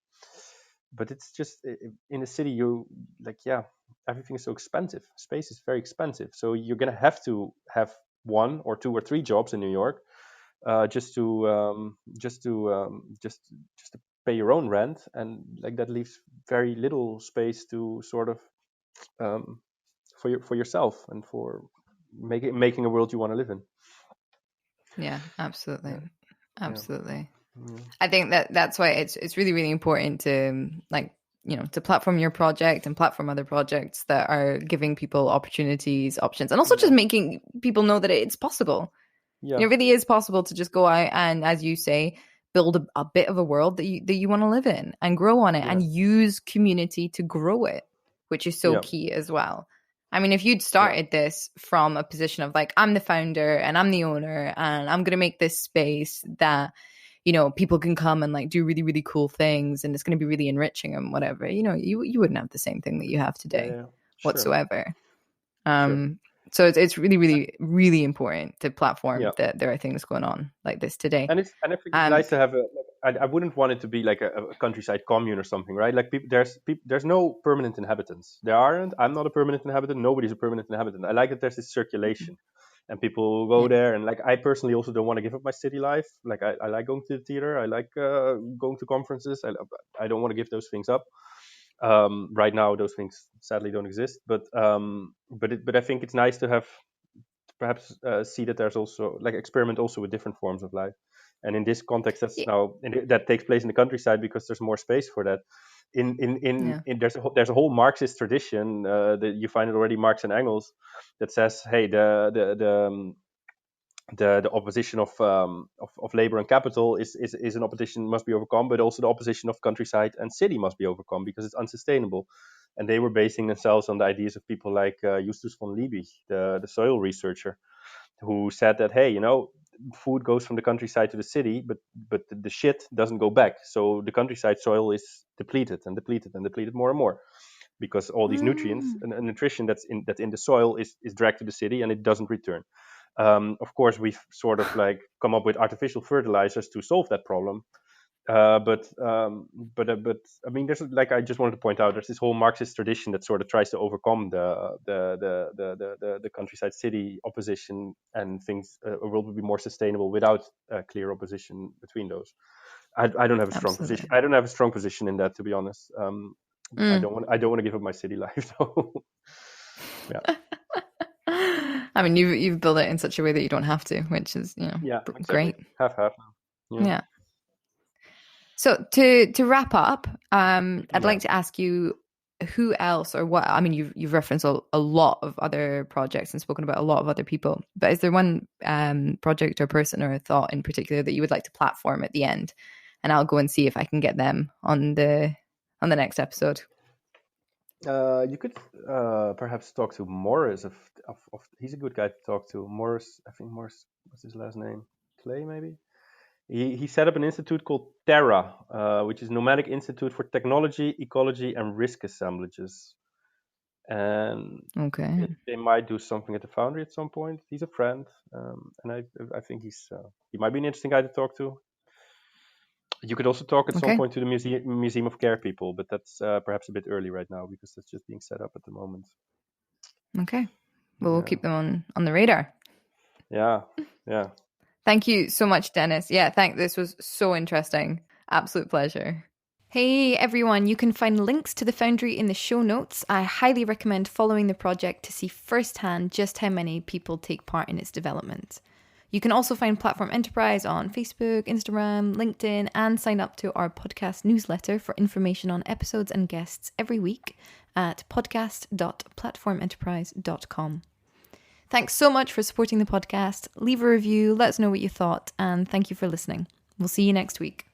But it's just in the city, you like, yeah, everything is so expensive. Space is very expensive, so you're gonna have to have one or two or three jobs in New York just to pay your own rent, and like that leaves very little space to sort of um, for yourself and for making a world you want to live in. Yeah, absolutely. Yeah. Absolutely. Yeah. I think that's why it's really, really important to to platform your project and platform other projects that are giving people opportunities, options, and also just making people know that it's possible. Yeah. It really is possible to just go out and, as you say, build a bit of a world that you want to live in and grow on it and use community to grow it, which is so key as well. I mean, if you'd started this from a position of like, I'm the founder and I'm the owner and I'm going to make this space that, people can come and like do really, really cool things and it's going to be really enriching and whatever, you wouldn't have the same thing that you have today whatsoever. So it's really, really, really important to platform that there are things going on like this today. And I think it's nice to have I wouldn't want it to be like a countryside commune or something, right? Like there's no permanent inhabitants. There aren't. I'm not a permanent inhabitant. Nobody's a permanent inhabitant. I like that there's this circulation, and people go there. And like I personally also don't want to give up my city life. Like I like going to the theater. I like going to conferences. I don't want to give those things up. Right now, those things sadly don't exist. But I think it's nice to have perhaps see that there's also like experiment also with different forms of life. And in this context, that takes place in the countryside because there's more space for that. There's a whole Marxist tradition that you find it already, Marx and Engels, that says, hey, the opposition of labor and capital is an opposition must be overcome, but also the opposition of countryside and city must be overcome because it's unsustainable. And they were basing themselves on the ideas of people like Justus von Liebig, the soil researcher, who said that, hey, food goes from the countryside to the city, but the shit doesn't go back. So the countryside soil is depleted and depleted and depleted more and more because all these nutrients and nutrition that's in the soil is dragged to the city and it doesn't return. Of course, we've sort of like come up with artificial fertilizers to solve that problem. But I mean, there's like I just wanted to point out there's this whole Marxist tradition that sort of tries to overcome the countryside city opposition and thinks a world would be more sustainable without clear opposition between those. I don't have a strong position. I don't have a strong position in that, to be honest. I don't want to give up my city life though. Yeah. I mean, you've built it in such a way that you don't have to, which is exactly. Great. Have. Yeah. So to wrap up, I'd like to ask you who else or what. I mean, you've referenced a lot of other projects and spoken about a lot of other people, but is there one project or person or a thought in particular that you would like to platform at the end? And I'll go and see if I can get them on the next episode. You could perhaps talk to Morris of he's a good guy to talk to. Morris, I think Morris, what's his last name? Clay, maybe? He set up an institute called Terra, which is Nomadic Institute for Technology, Ecology, and Risk Assemblages. And they might do something at the Foundry at some point. He's a friend, and I think he might be an interesting guy to talk to. You could also talk at some point to the Museum of Care people, but that's perhaps a bit early right now because that's just being set up at the moment. Okay. Well, we'll keep them on the radar. Yeah. Thank you so much, Dennis. Yeah, this was so interesting. Absolute pleasure. Hey everyone, you can find links to the Foundry in the show notes. I highly recommend following the project to see firsthand just how many people take part in its development. You can also find Platform Enterprise on Facebook, Instagram, LinkedIn, and sign up to our podcast newsletter for information on episodes and guests every week at podcast.platformenterprise.com. Thanks so much for supporting the podcast. Leave a review, let us know what you thought, and thank you for listening. We'll see you next week.